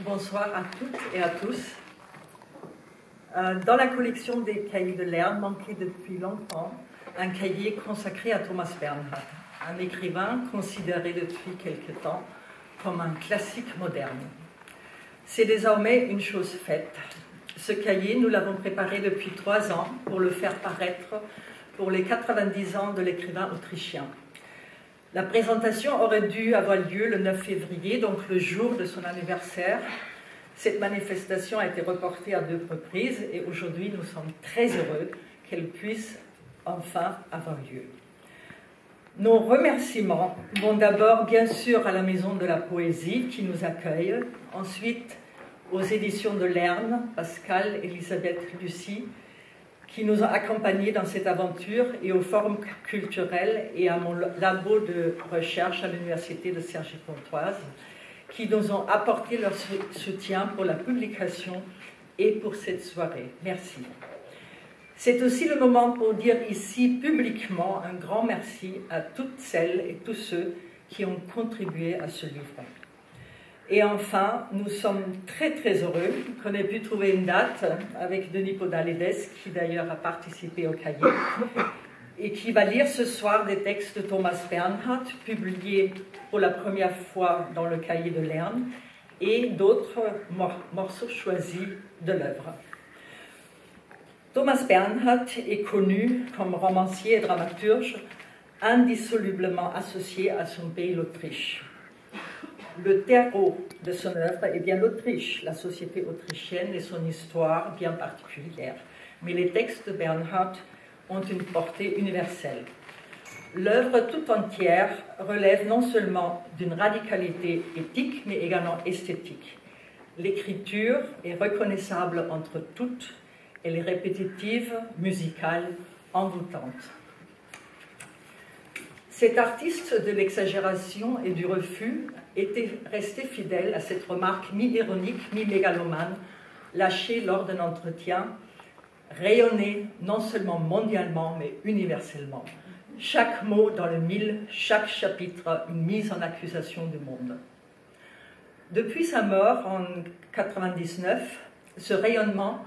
Bonsoir à toutes et à tous. Dans la collection des cahiers de Lerne manquait depuis longtemps un cahier consacré à Thomas Bernhard, un écrivain considéré depuis quelque temps comme un classique moderne. C'est désormais une chose faite. Ce cahier, nous l'avons préparé depuis 3 ans pour le faire paraître pour les 90 ans de l'écrivain autrichien. La présentation aurait dû avoir lieu le 9 février, donc le jour de son anniversaire. Cette manifestation a été reportée à 2 reprises et aujourd'hui nous sommes très heureux qu'elle puisse enfin avoir lieu. Nos remerciements vont d'abord bien sûr à la Maison de la Poésie qui nous accueille, ensuite aux éditions de Lerne, Pascal, Elisabeth, Lucie, qui nous ont accompagnés dans cette aventure, et au Forum culturel et à mon labo de recherche à l'Université de Cergy-Pontoise, qui nous ont apporté leur soutien pour la publication et pour cette soirée. Merci. C'est aussi le moment pour dire ici publiquement un grand merci à toutes celles et tous ceux qui ont contribué à ce livre. Et enfin, nous sommes très très heureux qu'on ait pu trouver une date avec Denis Podalides, qui d'ailleurs a participé au cahier, et qui va lire ce soir des textes de Thomas Bernhard, publiés pour la première fois dans le cahier de Lerne, et d'autres morceaux choisis de l'œuvre. Thomas Bernhard est connu comme romancier et dramaturge, indissolublement associé à son pays, l'Autriche. Le terreau de son œuvre est bien l'Autriche, la société autrichienne et son histoire bien particulière. Mais les textes de Bernhard ont une portée universelle. L'œuvre tout entière relève non seulement d'une radicalité éthique, mais également esthétique. L'écriture est reconnaissable entre toutes, elle est répétitive, musicale, envoûtante. Cet artiste de l'exagération et du refus était resté fidèle à cette remarque mi-ironique, mi-mégalomane, lâchée lors d'un entretien, rayonnée non seulement mondialement, mais universellement. Chaque mot dans le mille, chaque chapitre, une mise en accusation du monde. Depuis sa mort en 1999, ce rayonnement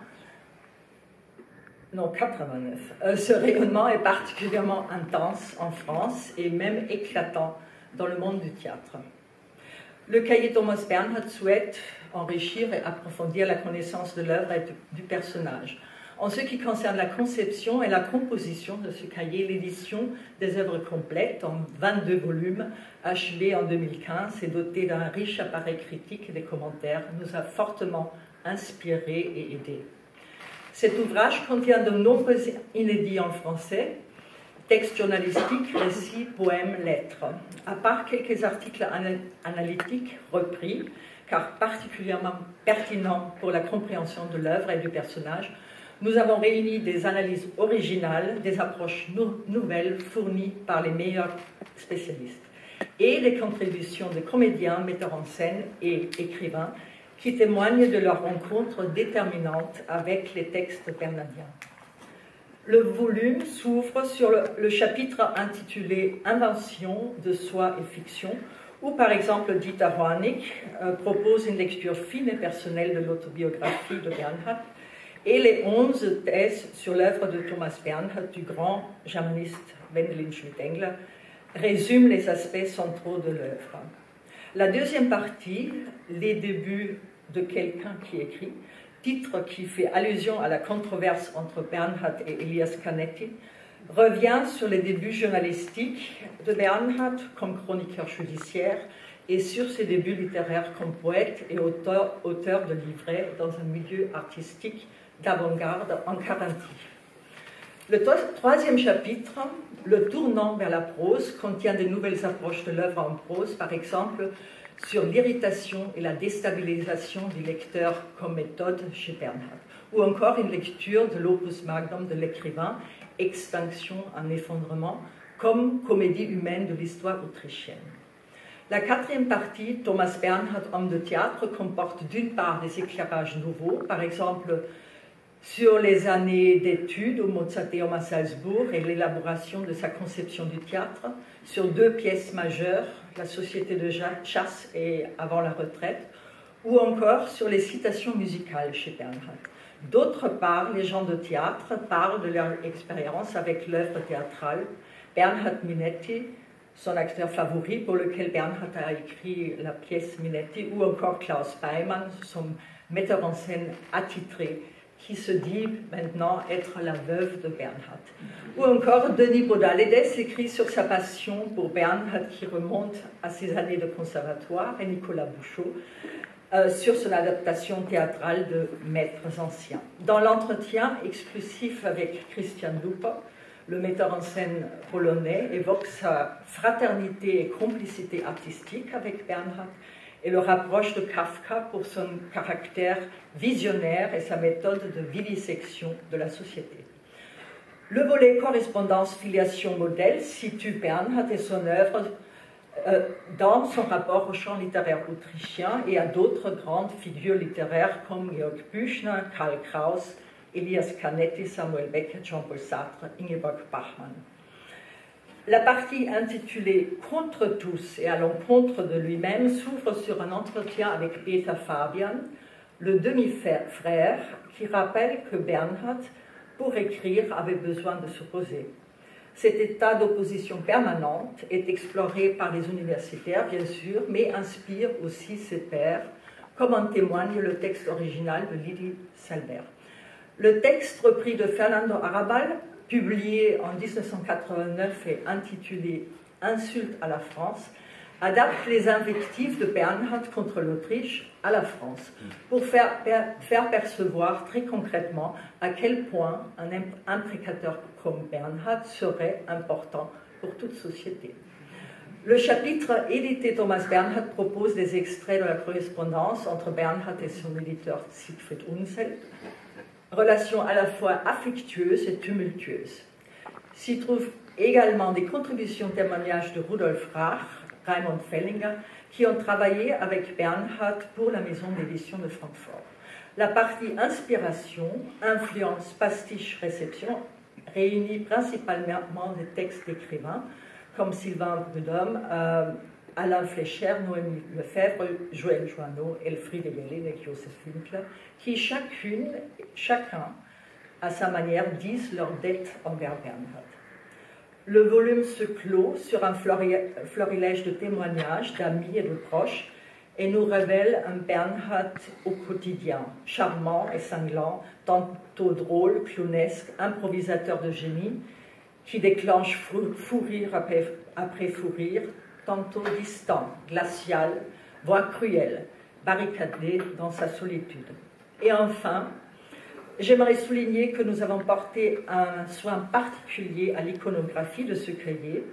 est particulièrement intense en France et même éclatant dans le monde du théâtre. Le cahier Thomas Bernhard souhaite enrichir et approfondir la connaissance de l'œuvre et du personnage. En ce qui concerne la conception et la composition de ce cahier, l'édition des œuvres complètes en 22 volumes, achevée en 2015 et dotée d'un riche appareil critique et des commentaires, nous a fortement inspirés et aidés. Cet ouvrage contient de nombreux inédits en français, textes journalistiques, récits, poèmes, lettres. À part quelques articles analytiques repris, car particulièrement pertinents pour la compréhension de l'œuvre et du personnage, nous avons réuni des analyses originales, des approches nouvelles fournies par les meilleurs spécialistes, et des contributions de comédiens, metteurs en scène et écrivains qui témoignent de leur rencontre déterminante avec les textes bernhardiens. Le volume s'ouvre sur le chapitre intitulé « Invention de soi et fiction », où par exemple Dieter Hornig propose une lecture fine et personnelle de l'autobiographie de Bernhard, et les 11 thèses sur l'œuvre de Thomas Bernhard du grand germaniste Wendelin Schmidt-Engler résument les aspects centraux de l'œuvre. La deuxième partie, les débuts de quelqu'un qui écrit, titre qui fait allusion à la controverse entre Bernhard et Elias Canetti, revient sur les débuts journalistiques de Bernhard comme chroniqueur judiciaire et sur ses débuts littéraires comme poète et auteur de livrets dans un milieu artistique d'avant-garde en Carinthie. Le troisième chapitre, le tournant vers la prose, contient de nouvelles approches de l'œuvre en prose, par exemple sur l'irritation et la déstabilisation du lecteur comme méthode chez Bernhard, ou encore une lecture de l'opus magnum de l'écrivain, Extinction en effondrement, comme comédie humaine de l'histoire autrichienne. La quatrième partie, Thomas Bernhard, homme de théâtre, comporte d'une part des éclairages nouveaux, par exemple sur les années d'études au Mozarteum à Salzbourg et l'élaboration de sa conception du théâtre, sur 2 pièces majeures, La Société de chasse et Avant la retraite, ou encore sur les citations musicales chez Bernhard. D'autre part, les gens de théâtre parlent de leur expérience avec l'œuvre théâtrale. Bernhard Minetti, son acteur favori pour lequel Bernhard a écrit la pièce Minetti, ou encore Klaus Beimann, son metteur en scène attitré, qui se dit maintenant être la veuve de Bernhard. Ou encore Denis Baudalides écrit sur sa passion pour Bernhard qui remonte à ses années de conservatoire, et Nicolas Bouchot sur son adaptation théâtrale de Maîtres anciens. Dans l'entretien exclusif avec Christian Luper, le metteur en scène polonais évoque sa fraternité et complicité artistique avec Bernhard et le rapproche de Kafka pour son caractère visionnaire et sa méthode de vivisection de la société. Le volet correspondance, filiation, modèle situe Bernhard et son œuvre dans son rapport au champ littéraire autrichien et à d'autres grandes figures littéraires comme Georg Büchner, Karl Kraus, Elias Canetti, Samuel Beckett, Jean-Paul Sartre, Ingeborg Bachmann. La partie intitulée « Contre tous et à l'encontre de lui-même » s'ouvre sur un entretien avec Peter Fabian, le demi-frère, qui rappelle que Bernhard, pour écrire, avait besoin de s'opposer. Cet état d'opposition permanente est exploré par les universitaires, bien sûr, mais inspire aussi ses pairs, comme en témoigne le texte original de Lili Selber. Le texte repris de Fernando Arrabal, publié en 1989 et intitulé « Insulte à la France », adapte les invectives de Bernhard contre l'Autriche à la France, pour faire percevoir très concrètement à quel point un imprécateur comme Bernhard serait important pour toute société. Le chapitre édité Thomas Bernhard propose des extraits de la correspondance entre Bernhard et son éditeur Siegfried Unseld, relation à la fois affectueuse et tumultueuse. S'y trouvent également des contributions témoignages de Rudolf Rach, Raimund Fellinger, qui ont travaillé avec Bernhard pour la maison d'édition de Francfort. La partie inspiration, influence, pastiche, réception réunit principalement des textes d'écrivains comme Sylvain Prudhomme, Alain Fleischer, Noémie Lefebvre, Joël Joanneau, Elfriede Jellin et Joseph Winkler, qui chacun, à sa manière, disent leur dette envers Bernhard. Le volume se clôt sur un florilège de témoignages d'amis et de proches et nous révèle un Bernhard au quotidien, charmant et cinglant, tantôt drôle, clownesque, improvisateur de génie, qui déclenche fou rire après fou rire, tantôt distant, glacial, voire cruel, barricadé dans sa solitude. Et enfin, j'aimerais souligner que nous avons porté un soin particulier à l'iconographie de ce cahier.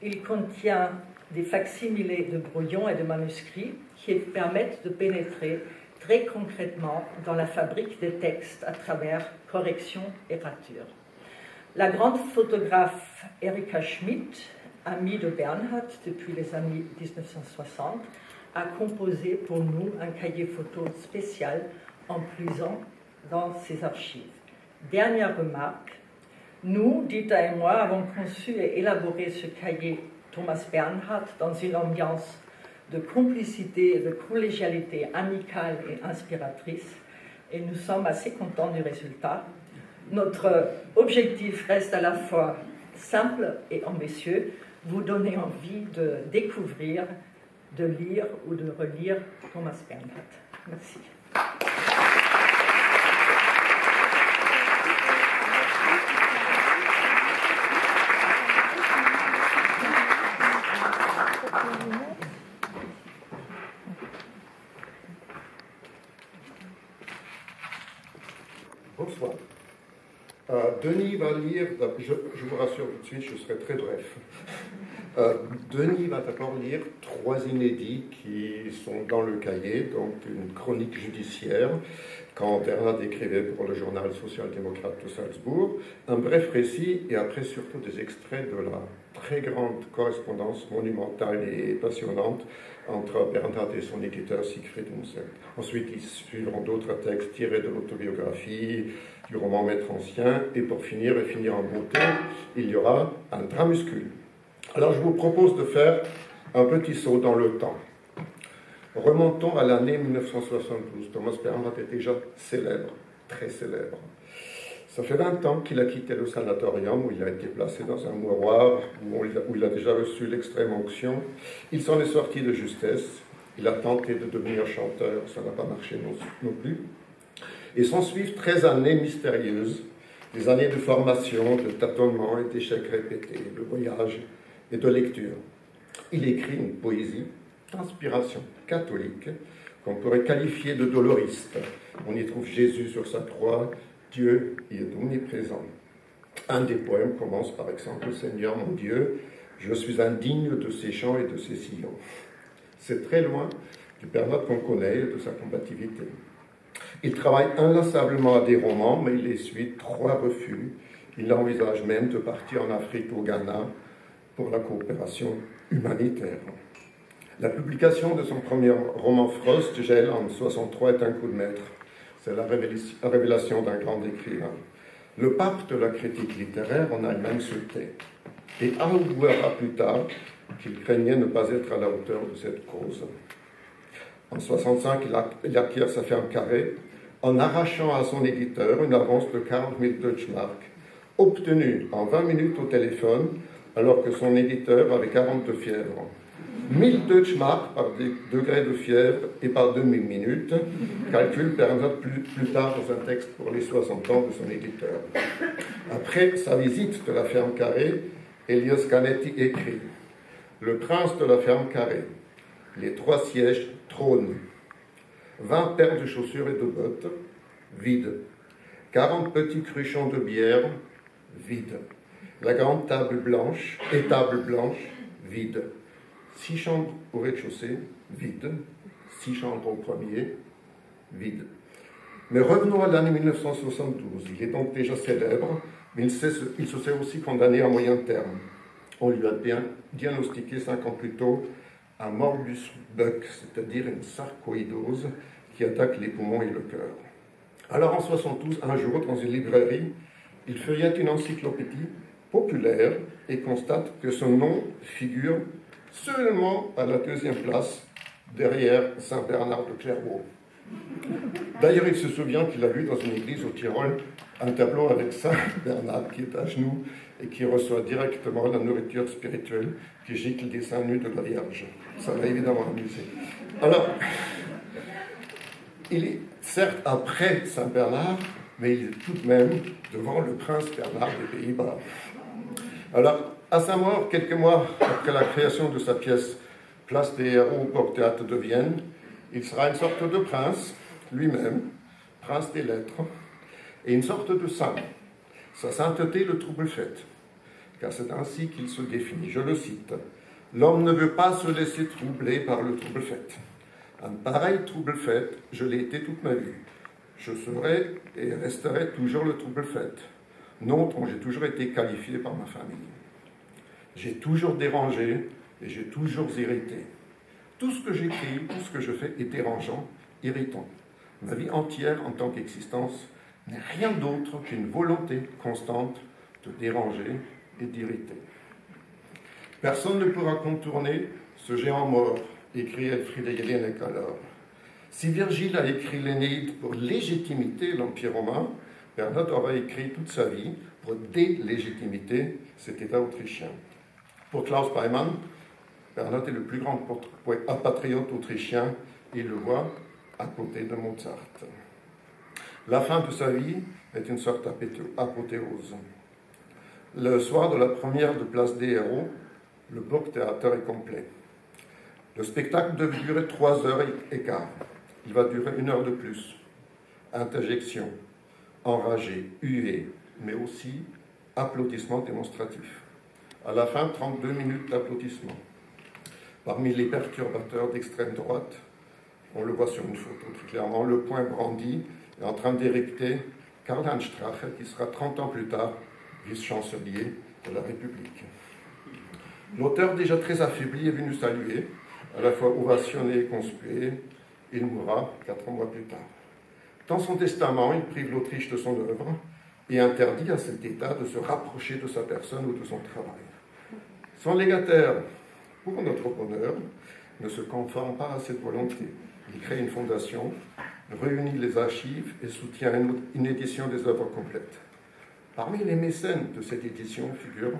Il contient des facsimilés de brouillons et de manuscrits qui permettent de pénétrer très concrètement dans la fabrique des textes à travers correction et rature. La grande photographe Erika Schmidt, amie de Bernhard depuis les années 1960, a composé pour nous un cahier photo spécial en puisant dans ses archives. Dernière remarque, nous, Dieter et moi, avons conçu et élaboré ce cahier Thomas Bernhard dans une ambiance de complicité et de collégialité amicale et inspiratrice, et nous sommes assez contents du résultat. Notre objectif reste à la fois simple et ambitieux, vous donner envie de découvrir, de lire ou de relire Thomas Bernhard. Merci. Bonsoir. Denis va lire, je vous rassure tout de suite, je serai très bref. Denis va d'abord lire 3 inédits qui sont dans le cahier, donc une chronique judiciaire, quand Bernhard écrivait pour le journal social-démocrate de Salzbourg, un bref récit et après surtout des extraits de la très grande correspondance monumentale et passionnante entre Bernhard et son éditeur Siegfried Unseld. Ensuite, ils suivront d'autres textes tirés de l'autobiographie, du roman Maître ancien, et pour finir en beauté, il y aura un dramuscule. Alors je vous propose de faire un petit saut dans le temps. Remontons à l'année 1972. Thomas Bernhard est déjà célèbre, très célèbre. Ça fait 20 ans qu'il a quitté le sanatorium où il a été placé dans un mouroir, où il a déjà reçu l'extrême onction. Il s'en est sorti de justesse. Il a tenté de devenir chanteur, ça n'a pas marché non plus. Et s'en suivent 13 années mystérieuses, des années de formation, de tâtonnement et d'échecs répétés, de voyages et de lecture. Il écrit une poésie d'inspiration catholique qu'on pourrait qualifier de doloriste. On y trouve Jésus sur sa croix, Dieu y est omniprésent. Un des poèmes commence par exemple « Seigneur mon Dieu, je suis indigne de ces chants et de ces sillons ». C'est très loin du Bernhard qu'on connaît et de sa combativité. Il travaille inlassablement à des romans, mais il essuie 3 refus. Il envisage même de partir en Afrique, au Ghana, pour la coopération humanitaire. La publication de son premier roman Frost, Gel, en 1963, est un coup de maître. C'est la révélation d'un grand écrivain. Le pape de la critique littéraire en a même sauté. Et avouera plus tard qu'il craignait ne pas être à la hauteur de cette cause. En 1965, il acquiert sa ferme Carré en arrachant à son éditeur une avance de 40 000 Deutschmark, obtenue en 20 minutes au téléphone, alors que son éditeur avait 40 de fièvre. 1000 Deutschmark par degré de fièvre et par demi-minute, calcul Bernhard plus tard dans un texte pour les 60 ans de son éditeur. Après sa visite de la ferme Carré, Elias Canetti écrit « Le prince de la ferme Carré, les 3 sièges trônent. 20 paires de chaussures et de bottes, vides. 40 petits cruchons de bière, vides. La grande table blanche, vide. 6 chambres au rez-de-chaussée, vides. 6 chambres au premier, vides. Mais revenons à l'année 1972. Il est donc déjà célèbre, mais il se sait aussi condamné à moyen terme. On lui a bien diagnostiqué 5 ans plus tôt un morbus Buck, c'est-à-dire une sarcoïdose qui attaque les poumons et le cœur. Alors en 1972, un jour, dans une librairie, il feuillette une encyclopédie populaire et constate que son nom figure seulement à la 2e place, derrière Saint Bernard de Clairvaux. D'ailleurs, il se souvient qu'il a vu dans une église au Tyrol un tableau avec Saint Bernard qui est à genoux et qui reçoit directement la nourriture spirituelle qui gicle des seins nus de la Vierge. Ça l'a évidemment amusé. Alors, il est certes après Saint Bernard, mais il est tout de même devant le prince Bernard des Pays-Bas. Alors, à sa mort, quelques mois après la création de sa pièce Place des Héros au Burgtheater de Vienne, il sera une sorte de prince, lui-même, prince des lettres, et une sorte de saint. Sa sainteté le trouble faite, car c'est ainsi qu'il se définit. Je le cite. « L'homme ne veut pas se laisser troubler par le trouble fait. Un pareil trouble fait, je l'ai été toute ma vie. Je serai et resterai toujours le trouble fait, nom dont j'ai toujours été qualifié par ma famille. J'ai toujours dérangé et j'ai toujours irrité. Tout ce que j'écris, tout ce que je fais est dérangeant, irritant. Ma vie entière en tant qu'existence n'est rien d'autre qu'une volonté constante de déranger et d'irriter. Personne ne pourra contourner ce géant mort, écrit Elfriede Jelinek alors. Si Virgile a écrit l'Énéide pour légitimiter l'Empire romain, Bernhard aura écrit toute sa vie pour délégitimiter cet État autrichien. Pour Klaus Beimann, Bernhard est le plus grand patriote autrichien, et le voit à côté de Mozart. La fin de sa vie est une sorte d'apothéose. Le soir de la première de Place des Héros, le Burgtheater est complet. Le spectacle devait durer 3 heures et quart. Il va durer 1 heure de plus. Interjection, enragé, huée, mais aussi applaudissements démonstratifs. À la fin, 32 minutes d'applaudissements. Parmi les perturbateurs d'extrême droite, on le voit sur une photo très clairement, le poing brandi est en train d'érecter Karl-Heinz Strache, qui sera 30 ans plus tard vice-chancelier de la République. L'auteur, déjà très affaibli, est venu saluer, à la fois ovationné et conspué. Il mourra 4 mois plus tard. Dans son testament, il prive l'Autriche de son œuvre et interdit à cet État de se rapprocher de sa personne ou de son travail. Son légataire, pour notre bonheur, ne se conforme pas à cette volonté. Il crée une fondation, réunit les archives et soutient une édition des œuvres complètes. Parmi les mécènes de cette édition figure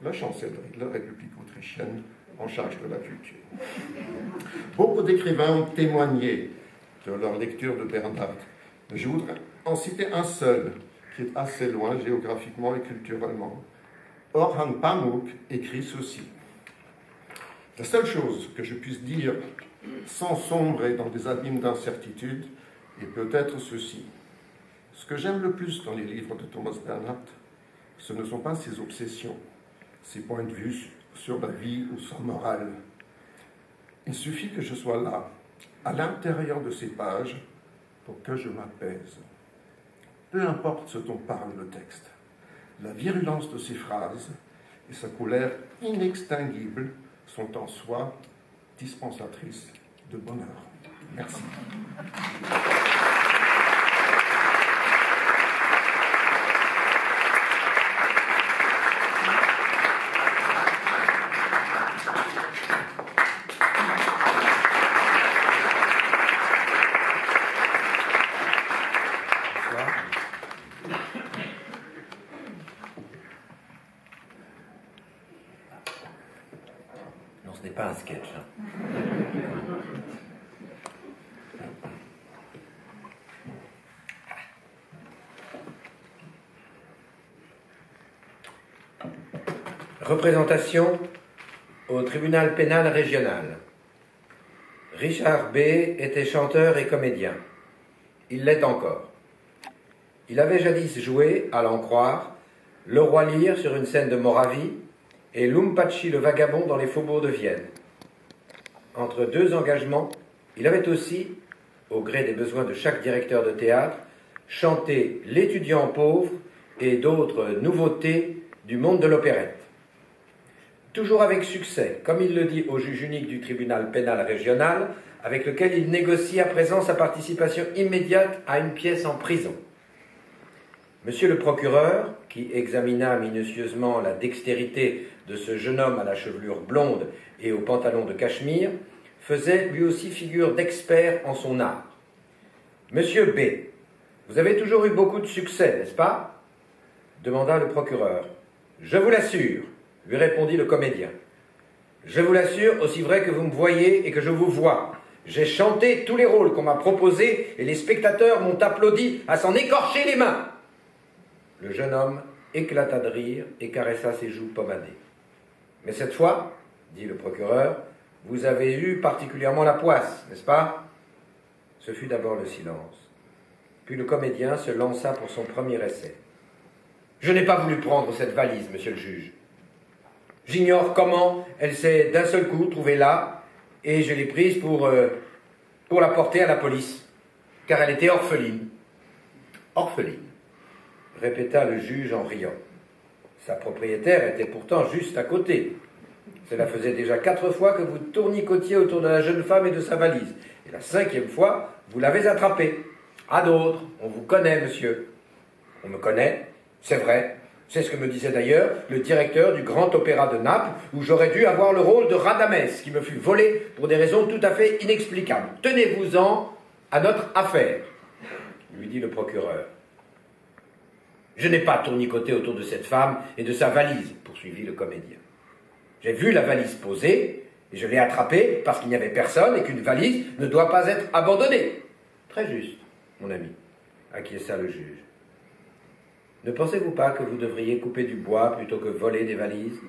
la chancellerie de la République autrichienne en charge de la culture. Beaucoup d'écrivains ont témoigné de leur lecture de Bernhardt. Je voudrais en citer un seul, qui est assez loin géographiquement et culturellement. Orhan Pamuk écrit ceci. La seule chose que je puisse dire sans sombrer dans des abîmes d'incertitude est peut-être ceci. Ce que j'aime le plus dans les livres de Thomas Bernhardt, ce ne sont pas ses obsessions, ses points de vue sur la vie ou sa morale. Il suffit que je sois là, à l'intérieur de ces pages, pour que je m'apaise. Peu importe ce dont parle le texte, la virulence de ses phrases et sa colère inextinguible sont en soi dispensatrices de bonheur. Merci. Non, ce n'est pas un sketch. Représentation au tribunal pénal régional. Richard B. était chanteur et comédien. Il l'est encore. Il avait jadis joué, à l'en croire, le roi Lear sur une scène de Moravie et Lumpachi le vagabond dans les faubourgs de Vienne. Entre deux engagements, il avait aussi, au gré des besoins de chaque directeur de théâtre, chanté L'étudiant pauvre et d'autres nouveautés du monde de l'opérette. Toujours avec succès, comme il le dit au juge unique du tribunal pénal régional, avec lequel il négocie à présent sa participation immédiate à une pièce en prison. Monsieur le procureur, qui examina minutieusement la dextérité de ce jeune homme à la chevelure blonde et au pantalon de cachemire, faisait lui aussi figure d'expert en son art. Monsieur B, vous avez toujours eu beaucoup de succès, n'est-ce pas? Demanda le procureur. Je vous l'assure, lui répondit le comédien. Je vous l'assure, aussi vrai que vous me voyez et que je vous vois. J'ai chanté tous les rôles qu'on m'a proposés et les spectateurs m'ont applaudi à s'en écorcher les mains. Le jeune homme éclata de rire et caressa ses joues pommadées. Mais cette fois, dit le procureur, vous avez eu particulièrement la poisse, n'est-ce pas? Ce fut d'abord le silence. Puis le comédien se lança pour son premier essai. Je n'ai pas voulu prendre cette valise, monsieur le juge. J'ignore comment elle s'est d'un seul coup trouvée là, et je l'ai prise pour la porter à la police, car elle était orpheline. Orpheline, répéta le juge en riant. Sa propriétaire était pourtant juste à côté. Cela faisait déjà 4 fois que vous tournicotiez autour de la jeune femme et de sa valise. Et la 5e fois, vous l'avez attrapée. À d'autres, on vous connaît, monsieur. On me connaît, c'est vrai. C'est ce que me disait d'ailleurs le directeur du Grand Opéra de Naples, où j'aurais dû avoir le rôle de Radamès, qui me fut volé pour des raisons tout à fait inexplicables. Tenez-vous-en à notre affaire, lui dit le procureur. Je n'ai pas tournicoté autour de cette femme et de sa valise, poursuivit le comédien. J'ai vu la valise posée, et je l'ai attrapée parce qu'il n'y avait personne et qu'une valise ne doit pas être abandonnée. Très juste, mon ami, acquiesça le juge. Ne pensez-vous pas que vous devriez couper du bois plutôt que voler des valises?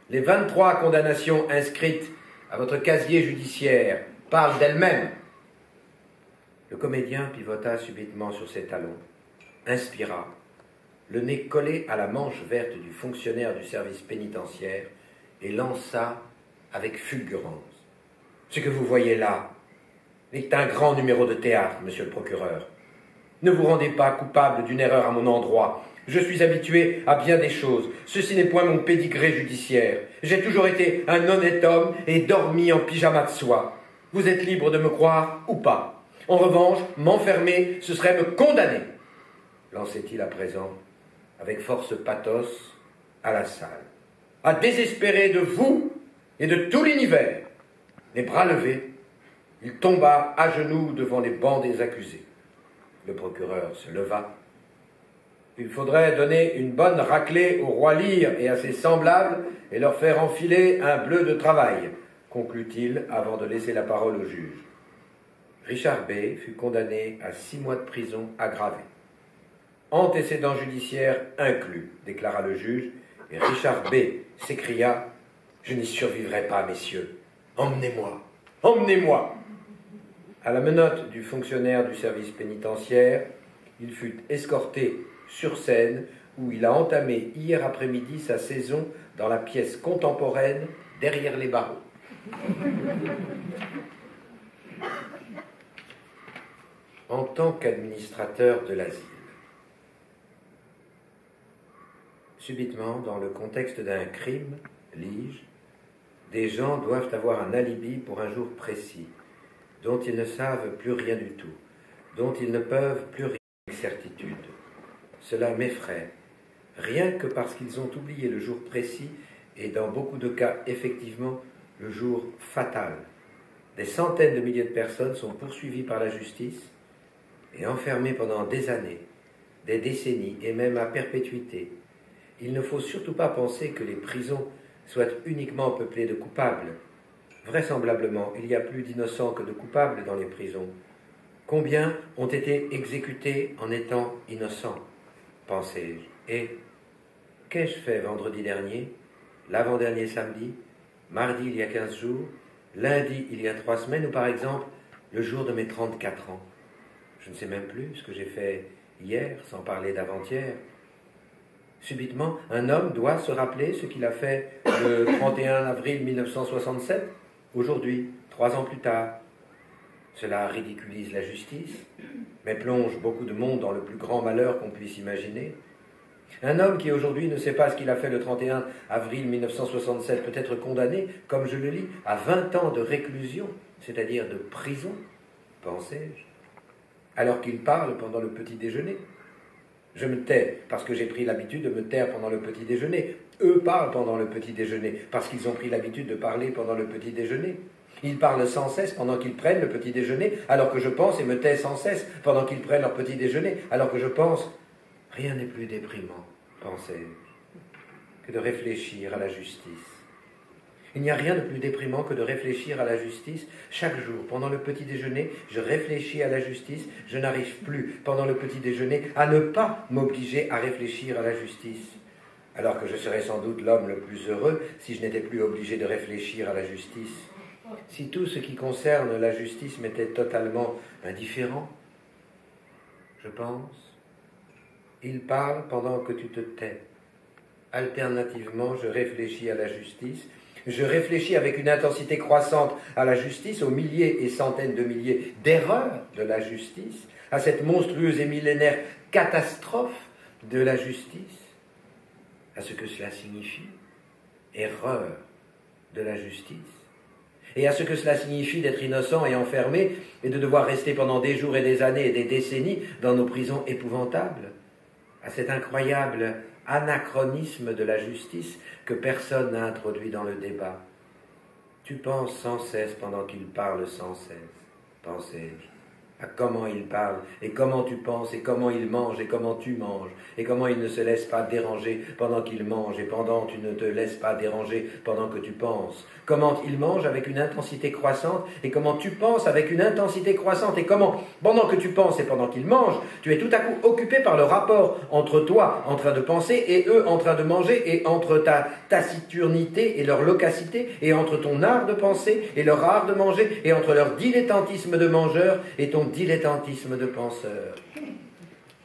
Les 23 condamnations inscrites à votre casier judiciaire parlent d'elles-mêmes. Le comédien pivota subitement sur ses talons, inspira, le nez collé à la manche verte du fonctionnaire du service pénitentiaire, et lança avec fulgurance. Ce que vous voyez là est un grand numéro de théâtre, monsieur le procureur. Ne vous rendez pas coupable d'une erreur à mon endroit. Je suis habitué à bien des choses. Ceci n'est point mon pédigré judiciaire. J'ai toujours été un honnête homme et dormi en pyjama de soie. Vous êtes libre de me croire ou pas. En revanche, m'enfermer, ce serait me condamner, lançait-il à présent, avec force pathos, à la salle. À désespérer de vous et de tout l'univers. Les bras levés, il tomba à genoux devant les bancs des accusés. Le procureur se leva. Il faudrait donner une bonne raclée au roi Lear et à ses semblables et leur faire enfiler un bleu de travail, conclut-il avant de laisser la parole au juge. Richard B. fut condamné à 6 mois de prison aggravée. Antécédents judiciaires inclus, déclara le juge, et Richard B. s'écria « Je n'y survivrai pas, messieurs. Emmenez-moi, emmenez-moi !» À la menotte du fonctionnaire du service pénitentiaire, il fut escorté sur scène où il a entamé hier après-midi sa saison dans la pièce contemporaine Derrière les barreaux. En tant qu'administrateur de l'asile, subitement, dans le contexte d'un crime, lis-je, des gens doivent avoir un alibi pour un jour précis, dont ils ne savent plus rien du tout, dont ils ne peuvent plus rien avec certitude. Cela m'effraie, rien que parce qu'ils ont oublié le jour précis et dans beaucoup de cas, effectivement, le jour fatal. Des centaines de milliers de personnes sont poursuivies par la justice et enfermées pendant des années, des décennies et même à perpétuité. Il ne faut surtout pas penser que les prisons soient uniquement peuplées de coupables. Vraisemblablement, il y a plus d'innocents que de coupables dans les prisons. Combien ont été exécutés en étant innocents, pensai-je. Et qu'ai-je fait vendredi dernier, l'avant-dernier samedi, mardi il y a 15 jours, lundi il y a 3 semaines, ou par exemple le jour de mes 34 ans? Je ne sais même plus ce que j'ai fait hier, sans parler d'avant-hier. Subitement, un homme doit se rappeler ce qu'il a fait le 31 avril 1967, aujourd'hui, 3 ans plus tard. Cela ridiculise la justice, mais plonge beaucoup de monde dans le plus grand malheur qu'on puisse imaginer. Un homme qui aujourd'hui ne sait pas ce qu'il a fait le 31 avril 1967 peut être condamné, comme je le lis, à 20 ans de réclusion, c'est-à-dire de prison, pensais-je, alors qu'il parle pendant le petit déjeuner. Je me tais parce que j'ai pris l'habitude de me taire pendant le petit déjeuner. Eux parlent pendant le petit déjeuner parce qu'ils ont pris l'habitude de parler pendant le petit déjeuner. Ils parlent sans cesse pendant qu'ils prennent le petit déjeuner, alors que je pense et me tais sans cesse pendant qu'ils prennent leur petit déjeuner, alors que je pense. Rien n'est plus déprimant, pensais-je, que de réfléchir à la justice. Il n'y a rien de plus déprimant que de réfléchir à la justice. Chaque jour, pendant le petit déjeuner, je réfléchis à la justice. Je n'arrive plus, pendant le petit déjeuner, à ne pas m'obliger à réfléchir à la justice. Alors que je serais sans doute l'homme le plus heureux si je n'étais plus obligé de réfléchir à la justice. Si tout ce qui concerne la justice m'était totalement indifférent, je pense. Il parle pendant que tu te tais. Alternativement, je réfléchis à la justice. Je réfléchis avec une intensité croissante à la justice, aux milliers et centaines de milliers d'erreurs de la justice, à cette monstrueuse et millénaire catastrophe de la justice, à ce que cela signifie, erreur de la justice, et à ce que cela signifie d'être innocent et enfermé et de devoir rester pendant des jours et des années et des décennies dans nos prisons épouvantables, à cet incroyable anachronisme de la justice que personne n'a introduit dans le débat. Tu penses sans cesse pendant qu'il parle sans cesse, pensais-je, à comment il parle, et comment tu penses, et comment il mange, et comment tu manges, et comment il ne se laisse pas déranger pendant qu'il mange, et pendant tu ne te laisses pas déranger pendant que tu penses. Comment il mange avec une intensité croissante, et comment tu penses avec une intensité croissante, et comment, pendant que tu penses et pendant qu'il mange, tu es tout à coup occupé par le rapport entre toi en train de penser et eux en train de manger, et entre ta taciturnité et leur loquacité, et entre ton art de penser et leur art de manger, et entre leur dilettantisme de mangeur et ton dilettantisme de penseur.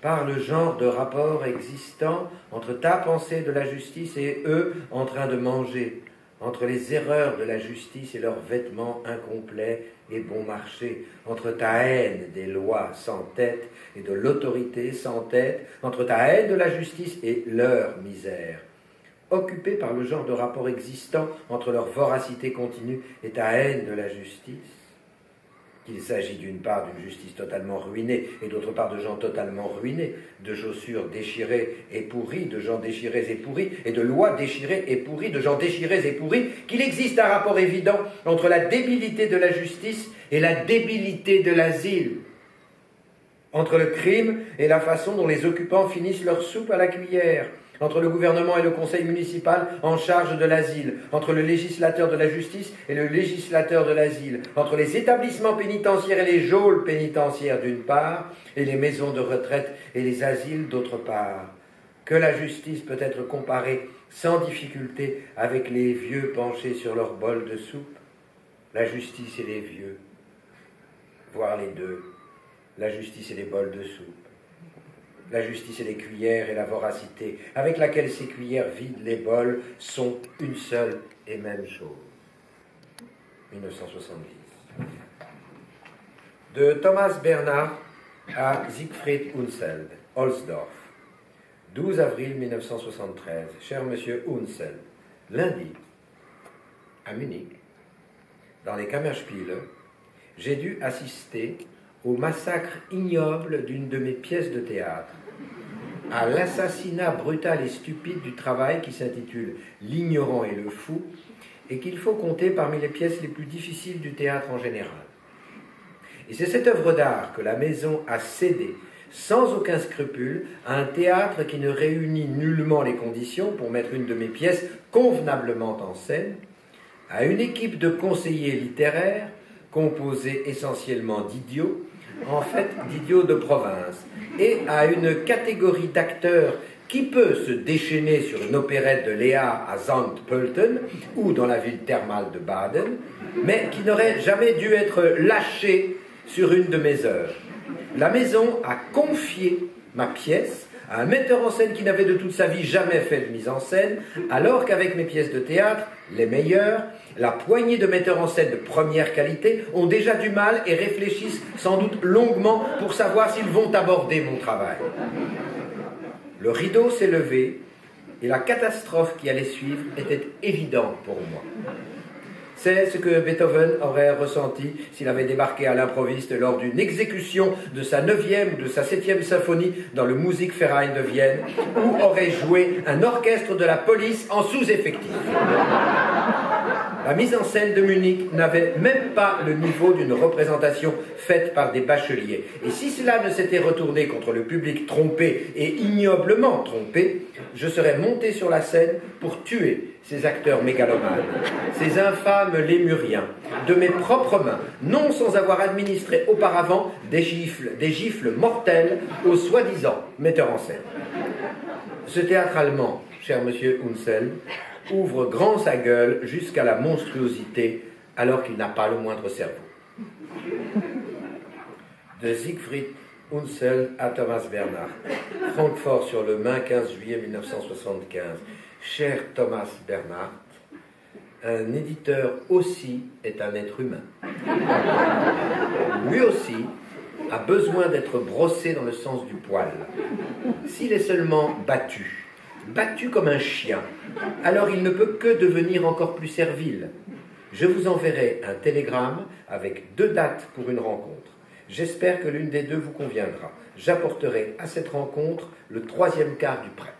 Par le genre de rapport existant entre ta pensée de la justice et eux en train de manger, entre les erreurs de la justice et leurs vêtements incomplets et bon marché, entre ta haine des lois sans tête et de l'autorité sans tête, entre ta haine de la justice et leur misère. Occupé par le genre de rapport existant entre leur voracité continue et ta haine de la justice, qu'il s'agit d'une part d'une justice totalement ruinée et d'autre part de gens totalement ruinés, de chaussures déchirées et pourries, de gens déchirés et pourris, et de lois déchirées et pourries, de gens déchirés et pourris, qu'il existe un rapport évident entre la débilité de la justice et la débilité de l'asile, entre le crime et la façon dont les occupants finissent leur soupe à la cuillère, entre le gouvernement et le conseil municipal en charge de l'asile, entre le législateur de la justice et le législateur de l'asile, entre les établissements pénitentiaires et les geôles pénitentiaires d'une part, et les maisons de retraite et les asiles d'autre part, que la justice peut être comparée sans difficulté avec les vieux penchés sur leur bol de soupe, la justice et les vieux, voire les deux, la justice et les bols de soupe. La justice et les cuillères et la voracité avec laquelle ces cuillères vident les bols sont une seule et même chose. 1970. De Thomas Bernhard à Siegfried Unseld, Ohlsdorf. 12 avril 1973. Cher monsieur Unseld, lundi, à Munich, dans les Kammerspiele, j'ai dû assister au massacre ignoble d'une de mes pièces de théâtre, à l'assassinat brutal et stupide du travail qui s'intitule « L'ignorant et le fou » et qu'il faut compter parmi les pièces les plus difficiles du théâtre en général. Et c'est cette œuvre d'art que la maison a cédée, sans aucun scrupule, à un théâtre qui ne réunit nullement les conditions pour mettre une de mes pièces convenablement en scène, à une équipe de conseillers littéraires composée essentiellement d'idiots, en fait d'idiots de province, et à une catégorie d'acteurs qui peut se déchaîner sur une opérette de Léa à St. Pölten ou dans la ville thermale de Baden, mais qui n'aurait jamais dû être lâché sur une de mes œuvres. La maison a confié ma pièce à un metteur en scène qui n'avait de toute sa vie jamais fait de mise en scène, alors qu'avec mes pièces de théâtre, les meilleures, la poignée de metteurs en scène de première qualité ont déjà du mal et réfléchissent sans doute longuement pour savoir s'ils vont aborder mon travail. Le rideau s'est levé et la catastrophe qui allait suivre était évidente pour moi. C'est ce que Beethoven aurait ressenti s'il avait débarqué à l'improviste lors d'une exécution de sa 9e ou de sa 7e symphonie dans le Musikverein de Vienne, où aurait joué un orchestre de la police en sous-effectif. La mise en scène de Munich n'avait même pas le niveau d'une représentation faite par des bacheliers. Et si cela ne s'était retourné contre le public trompé et ignoblement trompé, je serais monté sur la scène pour tuer ces acteurs mégalomanes, ces infâmes lémuriens, de mes propres mains, non sans avoir administré auparavant des gifles mortelles aux soi-disant metteurs en scène. Ce théâtre allemand, cher monsieur Unseld, ouvre grand sa gueule jusqu'à la monstruosité alors qu'il n'a pas le moindre cerveau. De Siegfried Unseld à Thomas Bernhard. Francfort-sur-le-Main, 15 juillet 1975. Cher Thomas Bernhard, un éditeur aussi est un être humain. Lui aussi a besoin d'être brossé dans le sens du poil. S'il est seulement battu comme un chien, alors il ne peut que devenir encore plus servile. Je vous enverrai un télégramme avec 2 dates pour une rencontre. J'espère que l'une des 2 vous conviendra. J'apporterai à cette rencontre le 3e quart du prêt.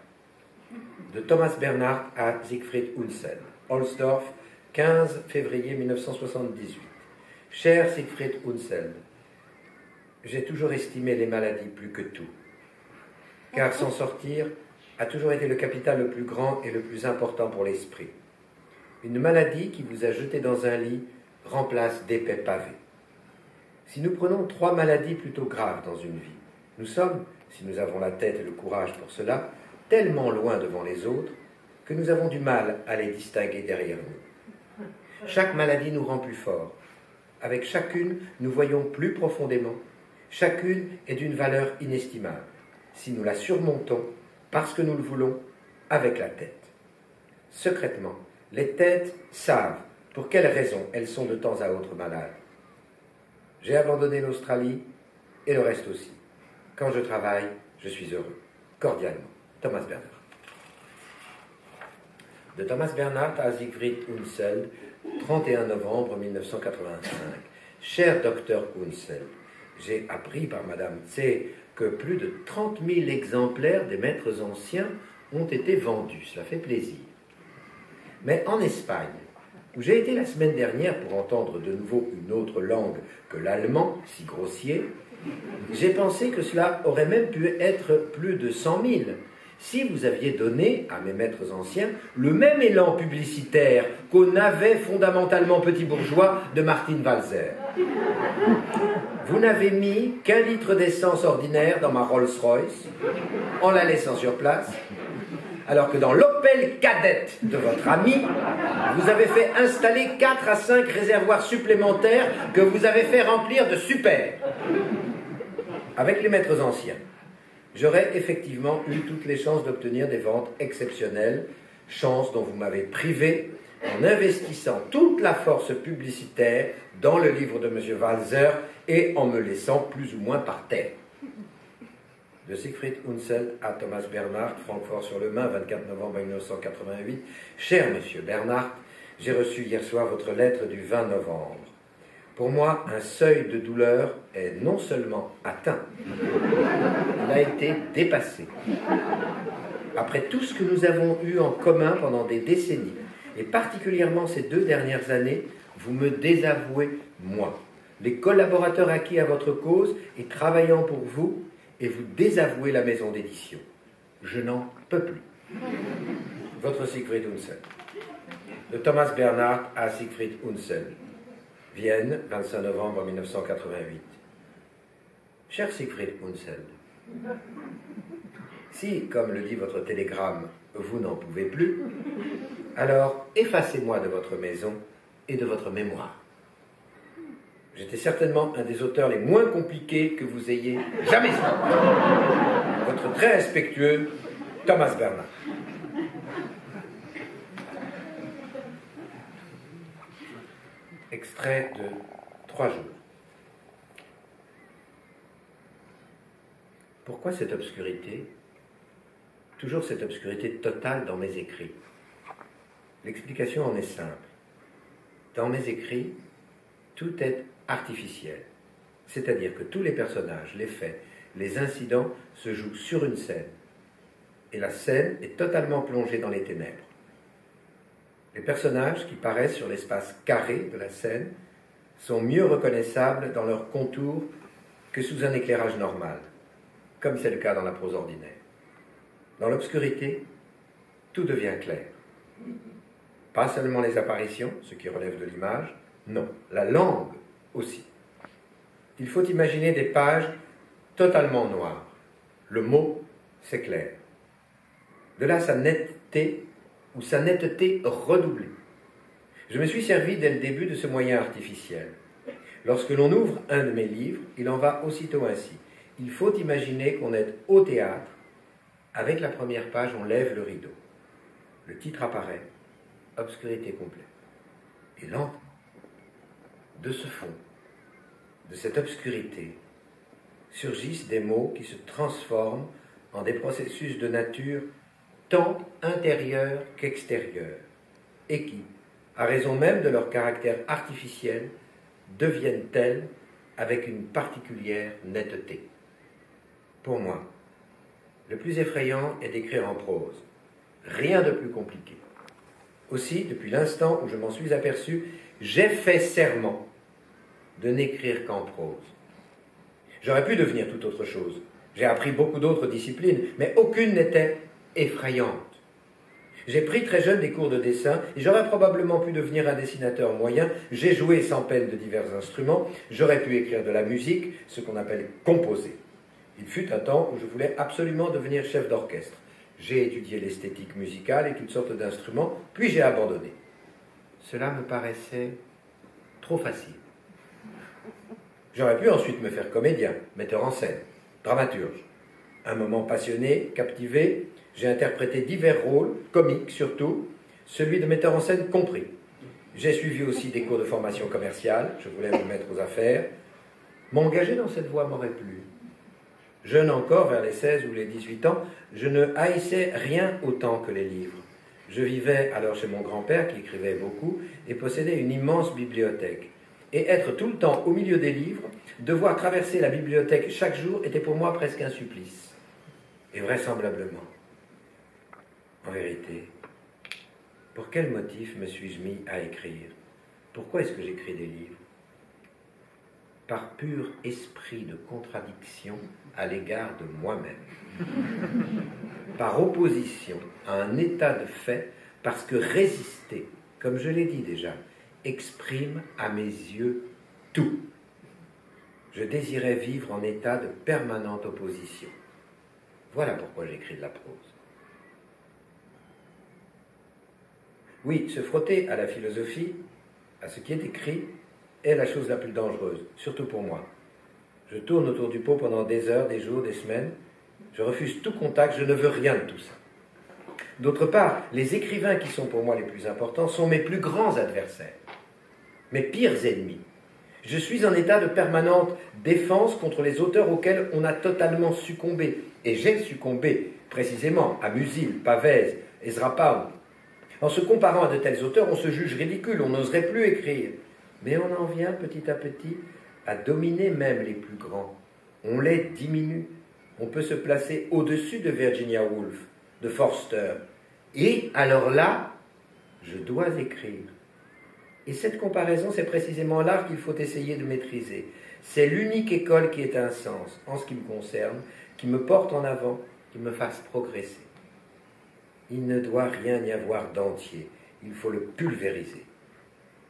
De Thomas Bernhard à Siegfried Unseld. Ohlsdorf, 15 février 1978. Cher Siegfried Unseld, j'ai toujours estimé les maladies plus que tout, car s'en sortir a toujours été le capital le plus grand et le plus important pour l'esprit. Une maladie qui vous a jeté dans un lit remplace d'épais pavés. Si nous prenons 3 maladies plutôt graves dans une vie, nous sommes, si nous avons la tête et le courage pour cela, tellement loin devant les autres que nous avons du mal à les distinguer derrière nous. Chaque maladie nous rend plus forts. Avec chacune, nous voyons plus profondément. Chacune est d'une valeur inestimable. Si nous la surmontons, parce que nous le voulons, avec la tête. Secrètement, les têtes savent pour quelles raisons elles sont de temps à autre malades. J'ai abandonné l'Australie et le reste aussi. Quand je travaille, je suis heureux. Cordialement, Thomas Bernhard. De Thomas Bernhard à Siegfried Unseld, 31 novembre 1985. Cher docteur Unseld, j'ai appris par Madame C que plus de 30 000 exemplaires des maîtres anciens ont été vendus. Cela fait plaisir. Mais en Espagne, où j'ai été la semaine dernière pour entendre de nouveau une autre langue que l'allemand, si grossier, j'ai pensé que cela aurait même pu être plus de 100 000 si vous aviez donné à mes maîtres anciens le même élan publicitaire qu'on avait fondamentalement petit bourgeois de Martin Walser. Vous n'avez mis qu'un litre d'essence ordinaire dans ma Rolls-Royce en la laissant sur place, alors que dans l'Opel Kadett de votre ami, vous avez fait installer 4 à 5 réservoirs supplémentaires que vous avez fait remplir de super. Avec les maîtres anciens, j'aurais effectivement eu toutes les chances d'obtenir des ventes exceptionnelles, chances dont vous m'avez privé en investissant toute la force publicitaire dans le livre de M. Walser et en me laissant plus ou moins par terre. De Siegfried Unseld à Thomas Bernhardt, Francfort-sur-le-Main, 24 novembre 1988. Cher Monsieur Bernhardt, j'ai reçu hier soir votre lettre du 20 novembre. Pour moi, un seuil de douleur est non seulement atteint, il a été dépassé. Après tout ce que nous avons eu en commun pendant des décennies, et particulièrement ces 2 dernières années, vous me désavouez, moi, les collaborateurs acquis à votre cause et travaillant pour vous, et vous désavouez la maison d'édition. Je n'en peux plus. Votre Siegfried Unseld. De Thomas Bernhardt à Siegfried Unseld. Vienne, 25 novembre 1988. Cher Siegfried Unseld, si, comme le dit votre télégramme, vous n'en pouvez plus, alors effacez-moi de votre maison et de votre mémoire. J'étais certainement un des auteurs les moins compliqués que vous ayez jamais eu. Votre très respectueux Thomas Bernhardt. Extrait de 3 jours. Pourquoi cette obscurité? Toujours cette obscurité totale dans mes écrits. L'explication en est simple. Dans mes écrits, tout est artificiel. C'est-à-dire que tous les personnages, les faits, les incidents se jouent sur une scène. Et la scène est totalement plongée dans les ténèbres. Les personnages qui paraissent sur l'espace carré de la scène sont mieux reconnaissables dans leurs contours que sous un éclairage normal, comme c'est le cas dans la prose ordinaire. Dans l'obscurité, tout devient clair. Pas seulement les apparitions, ce qui relève de l'image, non, la langue aussi. Il faut imaginer des pages totalement noires. Le mot, c'est clair. De là sa netteté, ou sa netteté redoublée. Je me suis servi dès le début de ce moyen artificiel. Lorsque l'on ouvre un de mes livres, il en va aussitôt ainsi. Il faut imaginer qu'on est au théâtre. Avec la première page, on lève le rideau. Le titre apparaît, obscurité complète. Et lentement, de ce fond, de cette obscurité, surgissent des mots qui se transforment en des processus de nature tant intérieurs qu'extérieurs, et qui, à raison même de leur caractère artificiel, deviennent tels avec une particulière netteté. Pour moi, le plus effrayant est d'écrire en prose. Rien de plus compliqué. Aussi, depuis l'instant où je m'en suis aperçu, j'ai fait serment de n'écrire qu'en prose. J'aurais pu devenir toute autre chose. J'ai appris beaucoup d'autres disciplines, mais aucune n'était effrayante. J'ai pris très jeune des cours de dessin et j'aurais probablement pu devenir un dessinateur moyen. J'ai joué sans peine de divers instruments. J'aurais pu écrire de la musique, ce qu'on appelle composer. Il fut un temps où je voulais absolument devenir chef d'orchestre. J'ai étudié l'esthétique musicale et toutes sortes d'instruments, puis j'ai abandonné. Cela me paraissait trop facile. J'aurais pu ensuite me faire comédien, metteur en scène, dramaturge. Un moment passionné, captivé, j'ai interprété divers rôles, comiques surtout, celui de metteur en scène compris. J'ai suivi aussi des cours de formation commerciale, je voulais me mettre aux affaires. M'engager dans cette voie m'aurait plu. Jeune encore, vers les 16 ou les 18 ans, je ne haïssais rien autant que les livres. Je vivais alors chez mon grand-père, qui écrivait beaucoup, et possédait une immense bibliothèque. Et être tout le temps au milieu des livres, devoir traverser la bibliothèque chaque jour était pour moi presque un supplice. Et vraisemblablement, en vérité, pour quel motif me suis-je mis à écrire? Pourquoi est-ce que j'écris des livres? Par pur esprit de contradiction à l'égard de moi-même. Par opposition à un état de fait, parce que résister, comme je l'ai dit déjà, exprime à mes yeux tout. Je désirais vivre en état de permanente opposition. Voilà pourquoi j'écris de la prose. Oui, se frotter à la philosophie, à ce qui est écrit, est la chose la plus dangereuse, surtout pour moi. Je tourne autour du pot pendant des heures, des jours, des semaines. Je refuse tout contact, je ne veux rien de tout ça. D'autre part, les écrivains qui sont pour moi les plus importants sont mes plus grands adversaires, mes pires ennemis. Je suis en état de permanente défense contre les auteurs auxquels on a totalement succombé. Et j'ai succombé, précisément, à Musil, Pavese, Ezra Pound. En se comparant à de tels auteurs, on se juge ridicule, on n'oserait plus écrire. Mais on en vient petit à petit à dominer même les plus grands. On les diminue. On peut se placer au-dessus de Virginia Woolf, de Forster. Et alors là, je dois écrire. Et cette comparaison, c'est précisément l'art qu'il faut essayer de maîtriser. C'est l'unique école qui ait un sens, en ce qui me concerne, qui me porte en avant, qui me fasse progresser. Il ne doit rien y avoir d'entier. Il faut le pulvériser.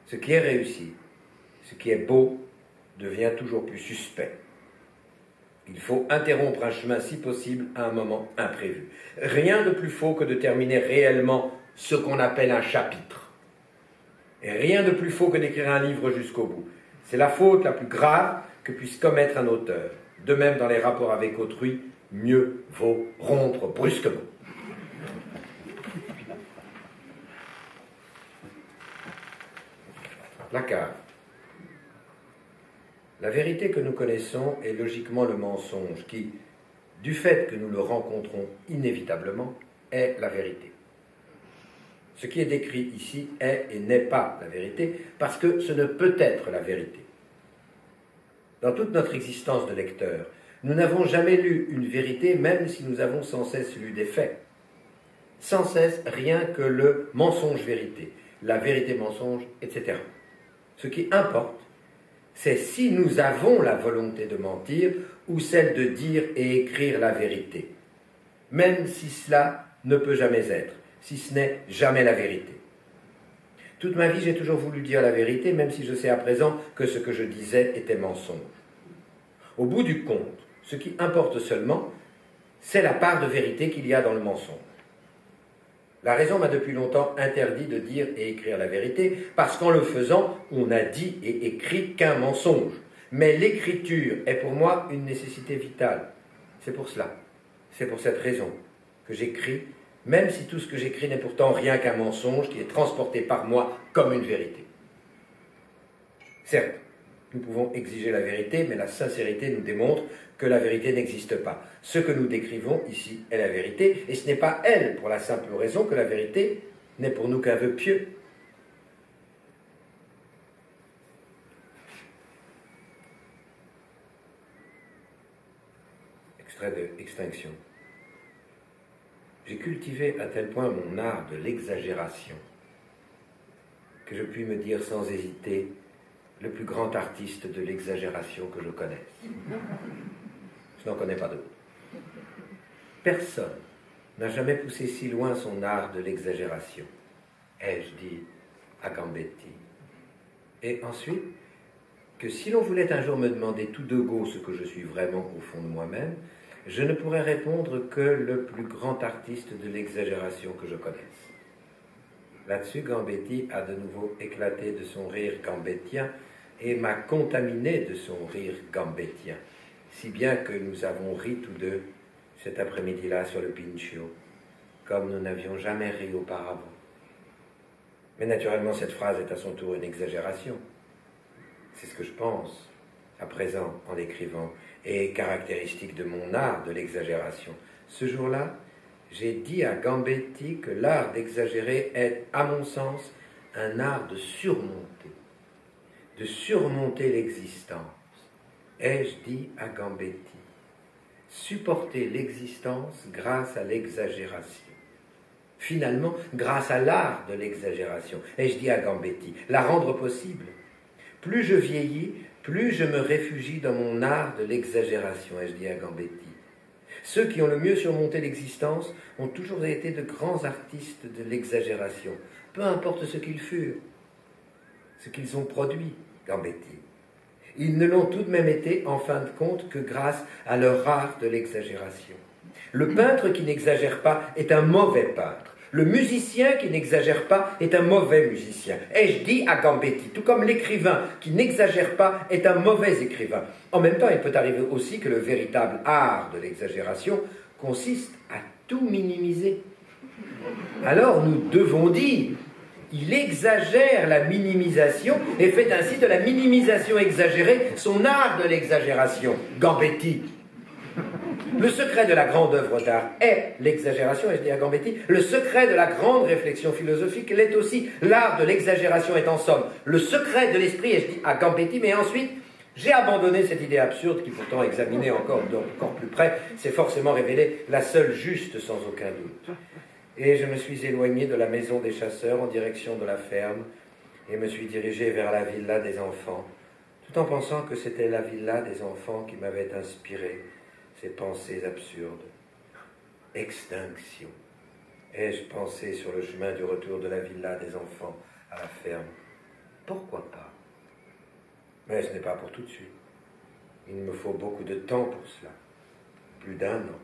Ce qui est réussi, ce qui est beau, devient toujours plus suspect. Il faut interrompre un chemin si possible à un moment imprévu. Rien de plus faux que de terminer réellement ce qu'on appelle un chapitre. Et rien de plus faux que d'écrire un livre jusqu'au bout. C'est la faute la plus grave que puisse commettre un auteur. De même dans les rapports avec autrui, mieux vaut rompre brusquement. Placard. La vérité que nous connaissons est logiquement le mensonge qui, du fait que nous le rencontrons inévitablement, est la vérité. Ce qui est décrit ici est et n'est pas la vérité, parce que ce ne peut être la vérité. Dans toute notre existence de lecteur, nous n'avons jamais lu une vérité, même si nous avons sans cesse lu des faits. Sans cesse, rien que le mensonge-vérité, la vérité-mensonge, etc. Ce qui importe, c'est si nous avons la volonté de mentir ou celle de dire et écrire la vérité, même si cela ne peut jamais être, si ce n'est jamais la vérité. Toute ma vie, j'ai toujours voulu dire la vérité, même si je sais à présent que ce que je disais était mensonge. Au bout du compte, ce qui importe seulement, c'est la part de vérité qu'il y a dans le mensonge. La raison m'a depuis longtemps interdit de dire et écrire la vérité, parce qu'en le faisant, on n'a dit et écrit qu'un mensonge. Mais l'écriture est pour moi une nécessité vitale. C'est pour cela, c'est pour cette raison que j'écris, même si tout ce que j'écris n'est pourtant rien qu'un mensonge qui est transporté par moi comme une vérité. Certes, nous pouvons exiger la vérité, mais la sincérité nous démontre que la vérité n'existe pas. Ce que nous décrivons ici est la vérité, et ce n'est pas elle, pour la simple raison que la vérité n'est pour nous qu'un vœu pieux. Extrait de Extinction. J'ai cultivé à tel point mon art de l'exagération que je puis me dire sans hésiter le plus grand artiste de l'exagération que je connaisse. Je n'en connais pas d'autre. Personne n'a jamais poussé si loin son art de l'exagération, ai-je dit à Gambetti. Et ensuite, que si l'on voulait un jour me demander tout de go ce que je suis vraiment au fond de moi-même, je ne pourrais répondre que le plus grand artiste de l'exagération que je connaisse. Là-dessus, Gambetti a de nouveau éclaté de son rire gambettien et m'a contaminé de son rire gambettien, si bien que nous avons ri tous deux cet après-midi-là sur le Pincio, comme nous n'avions jamais ri auparavant. Mais naturellement, cette phrase est à son tour une exagération. C'est ce que je pense, à présent, en l'écrivant, et caractéristique de mon art de l'exagération. Ce jour-là, j'ai dit à Gambetti que l'art d'exagérer est, à mon sens, un art de surmonter. de surmonter l'existence. Ai-je dit à Gambetti, supporter l'existence grâce à l'exagération. Finalement, grâce à l'art de l'exagération, ai-je dit à Gambetti, la rendre possible. Plus je vieillis, plus je me réfugie dans mon art de l'exagération, ai-je dit à Gambetti. Ceux qui ont le mieux surmonté l'existence ont toujours été de grands artistes de l'exagération, peu importe ce qu'ils furent, ce qu'ils ont produit, Gambetti. Ils ne l'ont tout de même été, en fin de compte, que grâce à leur art de l'exagération. Le peintre qui n'exagère pas est un mauvais peintre. Le musicien qui n'exagère pas est un mauvais musicien. Ai-je dit à Gambetti, tout comme l'écrivain qui n'exagère pas est un mauvais écrivain. En même temps, il peut arriver aussi que le véritable art de l'exagération consiste à tout minimiser. Alors nous devons dire, il exagère la minimisation et fait ainsi de la minimisation exagérée son art de l'exagération. Gambetti. Le secret de la grande œuvre d'art est l'exagération, et je dis à Gambetti, le secret de la grande réflexion philosophique l'est aussi. L'art de l'exagération est en somme le secret de l'esprit, et je dis à Gambetti, mais ensuite, j'ai abandonné cette idée absurde qui, pourtant examinée encore plus près, s'est forcément révélée la seule juste sans aucun doute. Et je me suis éloigné de la maison des chasseurs en direction de la ferme et me suis dirigé vers la villa des enfants, tout en pensant que c'était la villa des enfants qui m'avait inspiré ces pensées absurdes. Extinction. Ai-je pensé sur le chemin du retour de la villa des enfants à la ferme? Pourquoi pas? Mais ce n'est pas pour tout de suite. Il me faut beaucoup de temps pour cela. Plus d'1 an,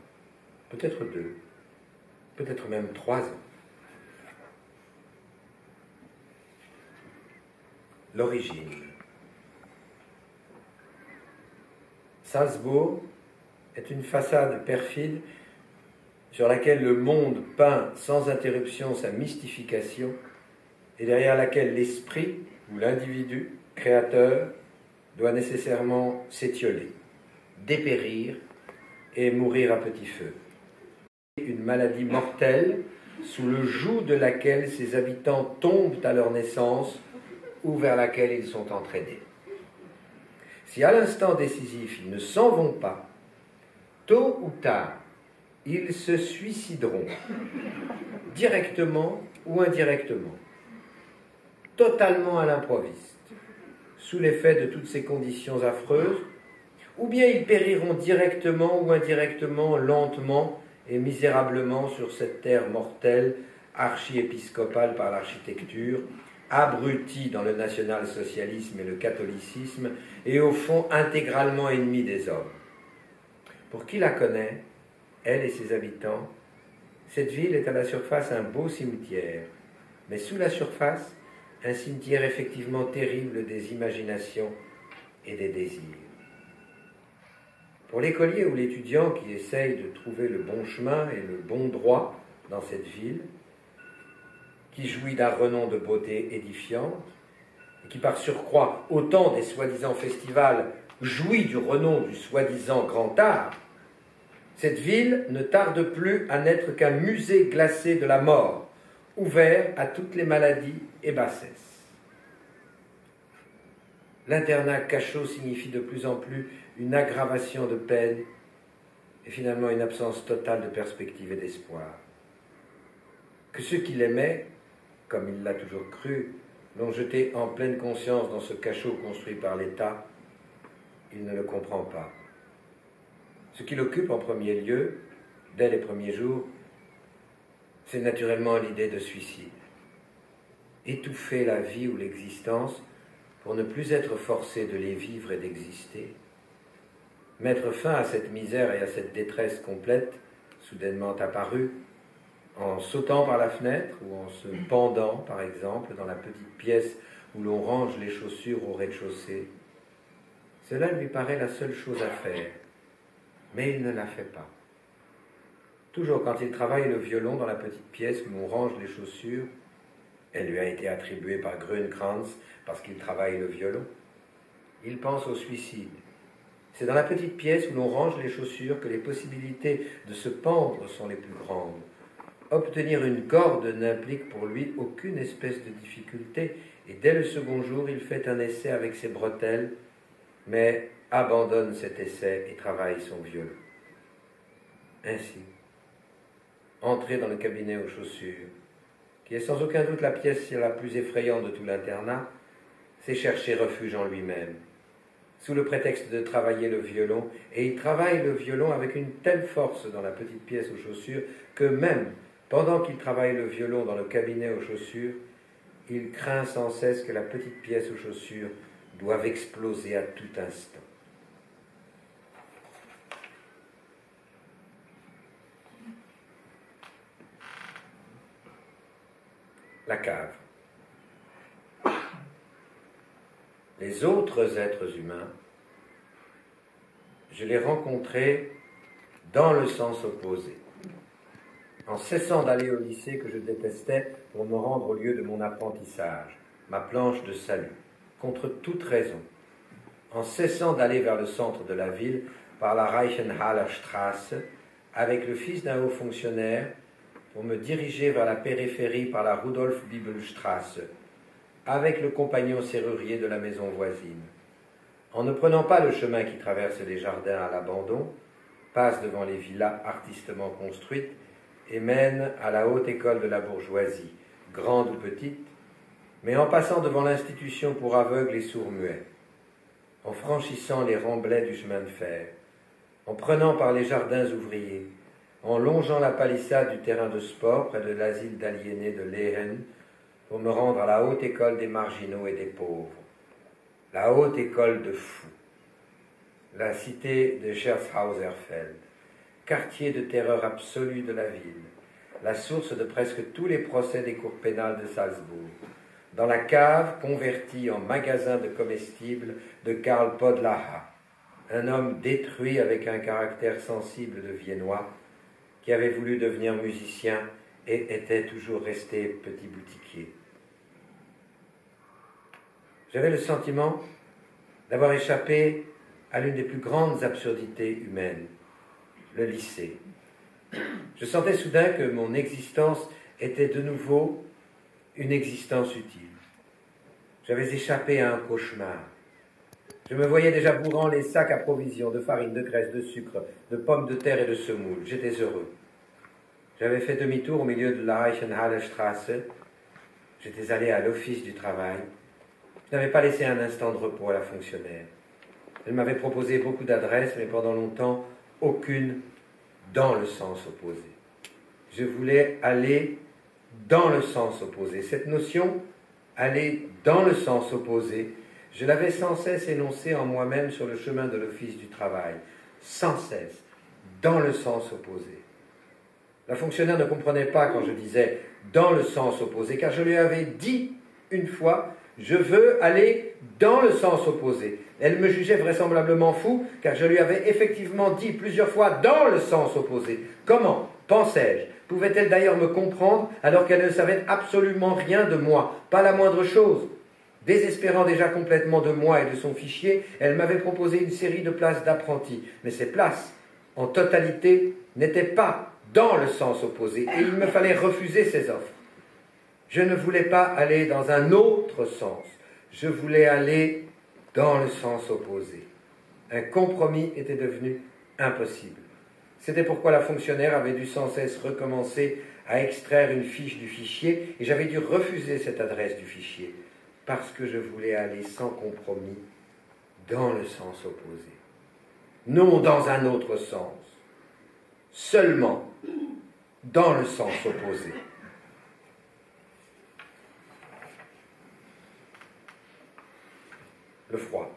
peut-être 2, peut-être même 3 ans. L'origine. Salzbourg est une façade perfide sur laquelle le monde peint sans interruption sa mystification et derrière laquelle l'esprit ou l'individu créateur doit nécessairement s'étioler, dépérir et mourir à petit feu. Une maladie mortelle sous le joug de laquelle ses habitants tombent à leur naissance ou vers laquelle ils sont entraînés. Si à l'instant décisif ils ne s'en vont pas, tôt ou tard, ils se suicideront, directement ou indirectement, totalement à l'improviste, sous l'effet de toutes ces conditions affreuses, ou bien ils périront directement ou indirectement, lentement et misérablement sur cette terre mortelle, archi-épiscopale par l'architecture, abrutie dans le national-socialisme et le catholicisme, et au fond intégralement ennemie des hommes. Pour qui la connaît, elle et ses habitants, cette ville est à la surface un beau cimetière, mais sous la surface, un cimetière effectivement terrible des imaginations et des désirs. Pour l'écolier ou l'étudiant qui essaye de trouver le bon chemin et le bon droit dans cette ville, qui jouit d'un renom de beauté édifiante, et qui par surcroît, au temps des soi-disant festivals, jouit du renom du soi-disant grand art, cette ville ne tarde plus à n'être qu'un musée glacé de la mort, ouvert à toutes les maladies et bassesses. L'internat cachot signifie de plus en plus une aggravation de peine et finalement une absence totale de perspective et d'espoir. Que ceux qui l'aimaient, comme il l'a toujours cru, l'ont jeté en pleine conscience dans ce cachot construit par l'État, il ne le comprend pas. Ce qui l'occupe en premier lieu, dès les premiers jours, c'est naturellement l'idée de suicide. Étouffer la vie ou l'existence pour ne plus être forcé de les vivre et d'exister. Mettre fin à cette misère et à cette détresse complète, soudainement apparue, en sautant par la fenêtre ou en se pendant, par exemple, dans la petite pièce où l'on range les chaussures au rez-de-chaussée. Cela lui paraît la seule chose à faire, mais il ne la fait pas. Toujours quand il travaille le violon dans la petite pièce où l'on range les chaussures, elle lui a été attribuée par Grünkranz parce qu'il travaille le violon, il pense au suicide. C'est dans la petite pièce où l'on range les chaussures que les possibilités de se pendre sont les plus grandes. Obtenir une corde n'implique pour lui aucune espèce de difficulté, et dès le second jour, il fait un essai avec ses bretelles, mais abandonne cet essai et travaille son violon. Ainsi, entrer dans le cabinet aux chaussures, qui est sans aucun doute la pièce la plus effrayante de tout l'internat, c'est chercher refuge en lui-même, sous le prétexte de travailler le violon, et il travaille le violon avec une telle force dans la petite pièce aux chaussures que même pendant qu'il travaille le violon dans le cabinet aux chaussures, il craint sans cesse que la petite pièce aux chaussures doive exploser à tout instant. La cave. Les autres êtres humains, je les rencontrais dans le sens opposé. En cessant d'aller au lycée que je détestais pour me rendre au lieu de mon apprentissage, ma planche de salut, contre toute raison, en cessant d'aller vers le centre de la ville par la Reichenhaller Straße avec le fils d'un haut fonctionnaire pour me diriger vers la périphérie par la Rudolf-Bibelstraße avec le compagnon serrurier de la maison voisine, en ne prenant pas le chemin qui traverse les jardins à l'abandon, passe devant les villas artistement construites et mène à la haute école de la bourgeoisie, grande ou petite, mais en passant devant l'institution pour aveugles et sourds-muets, en franchissant les remblais du chemin de fer, en prenant par les jardins ouvriers, en longeant la palissade du terrain de sport près de l'asile d'aliénés de Lehen, pour me rendre à la haute école des marginaux et des pauvres, la haute école de fous, la cité de Scherzhauserfeld, quartier de terreur absolue de la ville, la source de presque tous les procès des cours pénales de Salzbourg, dans la cave convertie en magasin de comestibles de Karl Podlaha, un homme détruit avec un caractère sensible de Viennois, qui avait voulu devenir musicien et était toujours resté petit boutiquier. J'avais le sentiment d'avoir échappé à l'une des plus grandes absurdités humaines, le lycée. Je sentais soudain que mon existence était de nouveau une existence utile. J'avais échappé à un cauchemar. Je me voyais déjà bourrant les sacs à provisions de farine, de graisse, de sucre, de pommes de terre et de semoule. J'étais heureux. J'avais fait demi-tour au milieu de la Reichenhaller Straße. J'étais allé à l'office du travail. Je n'avais pas laissé un instant de repos à la fonctionnaire. Elle m'avait proposé beaucoup d'adresses, mais pendant longtemps, aucune dans le sens opposé. Je voulais aller dans le sens opposé. Cette notion, aller dans le sens opposé, je l'avais sans cesse énoncée en moi-même sur le chemin de l'office du travail. Sans cesse, dans le sens opposé. La fonctionnaire ne comprenait pas quand je disais dans le sens opposé, car je lui avais dit une fois, je veux aller dans le sens opposé. Elle me jugeait vraisemblablement fou, car je lui avais effectivement dit plusieurs fois dans le sens opposé. Comment, pensais-je, pouvait-elle d'ailleurs me comprendre alors qu'elle ne savait absolument rien de moi, pas la moindre chose? Désespérant déjà complètement de moi et de son fichier, elle m'avait proposé une série de places d'apprenti, mais ces places, en totalité, n'étaient pas dans le sens opposé, et il me fallait refuser ces offres. Je ne voulais pas aller dans un autre sens, je voulais aller dans le sens opposé. Un compromis était devenu impossible. C'était pourquoi la fonctionnaire avait dû sans cesse recommencer à extraire une fiche du fichier, et j'avais dû refuser cette adresse du fichier, parce que je voulais aller sans compromis dans le sens opposé. Non dans un autre sens, seulement dans le sens opposé. Le froid.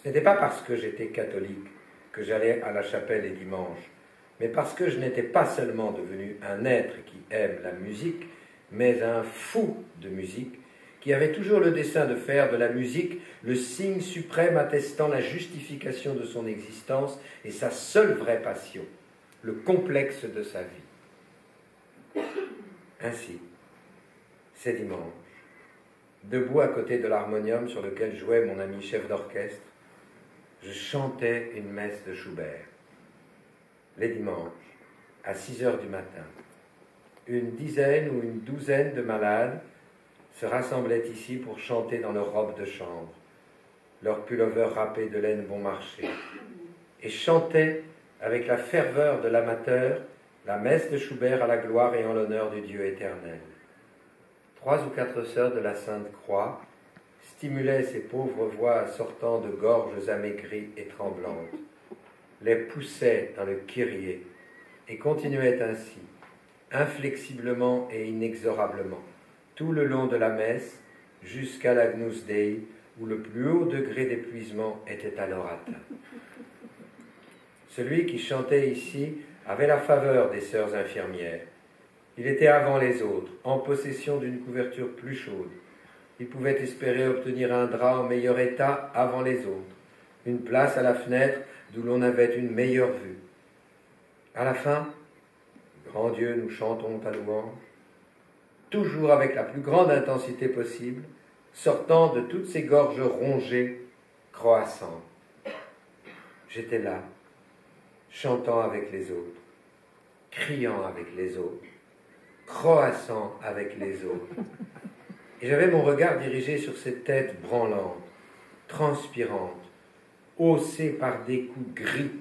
Ce n'était pas parce que j'étais catholique que j'allais à la chapelle les dimanches, mais parce que je n'étais pas seulement devenu un être qui aime la musique, mais un fou de musique, qui avait toujours le dessein de faire de la musique le signe suprême attestant la justification de son existence et sa seule vraie passion, le complexe de sa vie. Ainsi, ces dimanches, debout à côté de l'harmonium sur lequel jouait mon ami chef d'orchestre, je chantais une messe de Schubert. Les dimanches, à 6 heures du matin. Une dizaine ou une douzaine de malades se rassemblaient ici pour chanter dans leurs robes de chambre, leurs pullovers râpés de laine bon marché, et chantaient avec la ferveur de l'amateur la messe de Schubert à la gloire et en l'honneur du Dieu éternel. 3 ou 4 sœurs de la Sainte Croix stimulaient ces pauvres voix sortant de gorges amaigries et tremblantes, les poussaient dans le Kyrie et continuaient ainsi, inflexiblement et inexorablement, tout le long de la messe, jusqu'à l'Agnus Dei, où le plus haut degré d'épuisement était alors atteint. Celui qui chantait ici avait la faveur des sœurs infirmières. Il était avant les autres, en possession d'une couverture plus chaude. Il pouvait espérer obtenir un drap en meilleur état avant les autres, une place à la fenêtre d'où l'on avait une meilleure vue. À la fin, grand Dieu, nous chantons ta louange, toujours avec la plus grande intensité possible, sortant de toutes ces gorges rongées, croissantes. J'étais là, chantant avec les autres, criant avec les autres, croassant avec les autres. Et j'avais mon regard dirigé sur ces têtes branlantes, transpirantes, haussées par des coups gris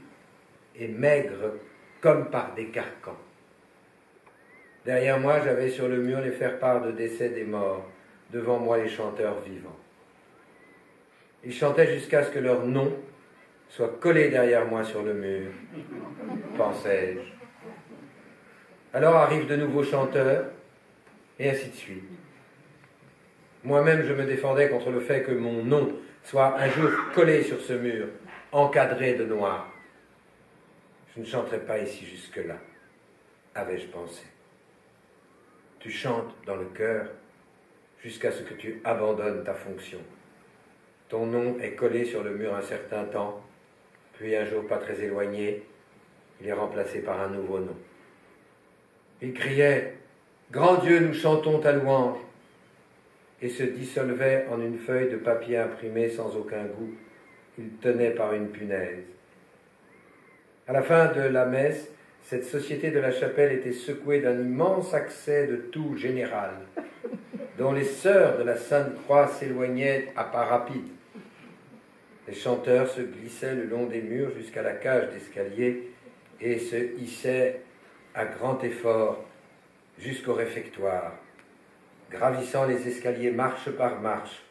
et maigres comme par des carcans. Derrière moi, j'avais sur le mur les faire-part de décès des morts, devant moi les chanteurs vivants. Ils chantaient jusqu'à ce que leur nom soit collé derrière moi sur le mur, pensais-je. Alors arrivent de nouveaux chanteurs, et ainsi de suite. Moi-même, je me défendais contre le fait que mon nom soit un jour collé sur ce mur, encadré de noir. Je ne chanterai pas ici jusque-là, avais-je pensé. Tu chantes dans le cœur jusqu'à ce que tu abandonnes ta fonction. Ton nom est collé sur le mur un certain temps, puis un jour pas très éloigné, il est remplacé par un nouveau nom. Il criait « Grand Dieu, nous chantons ta louange » et se dissolvait en une feuille de papier imprimé sans aucun goût. Il tenait par une punaise. À la fin de la messe, cette société de la chapelle était secouée d'un immense accès de toux général, dont les sœurs de la Sainte Croix s'éloignaient à pas rapides. Les chanteurs se glissaient le long des murs jusqu'à la cage d'escalier et se hissaient à grand effort jusqu'au réfectoire, gravissant les escaliers marche par marche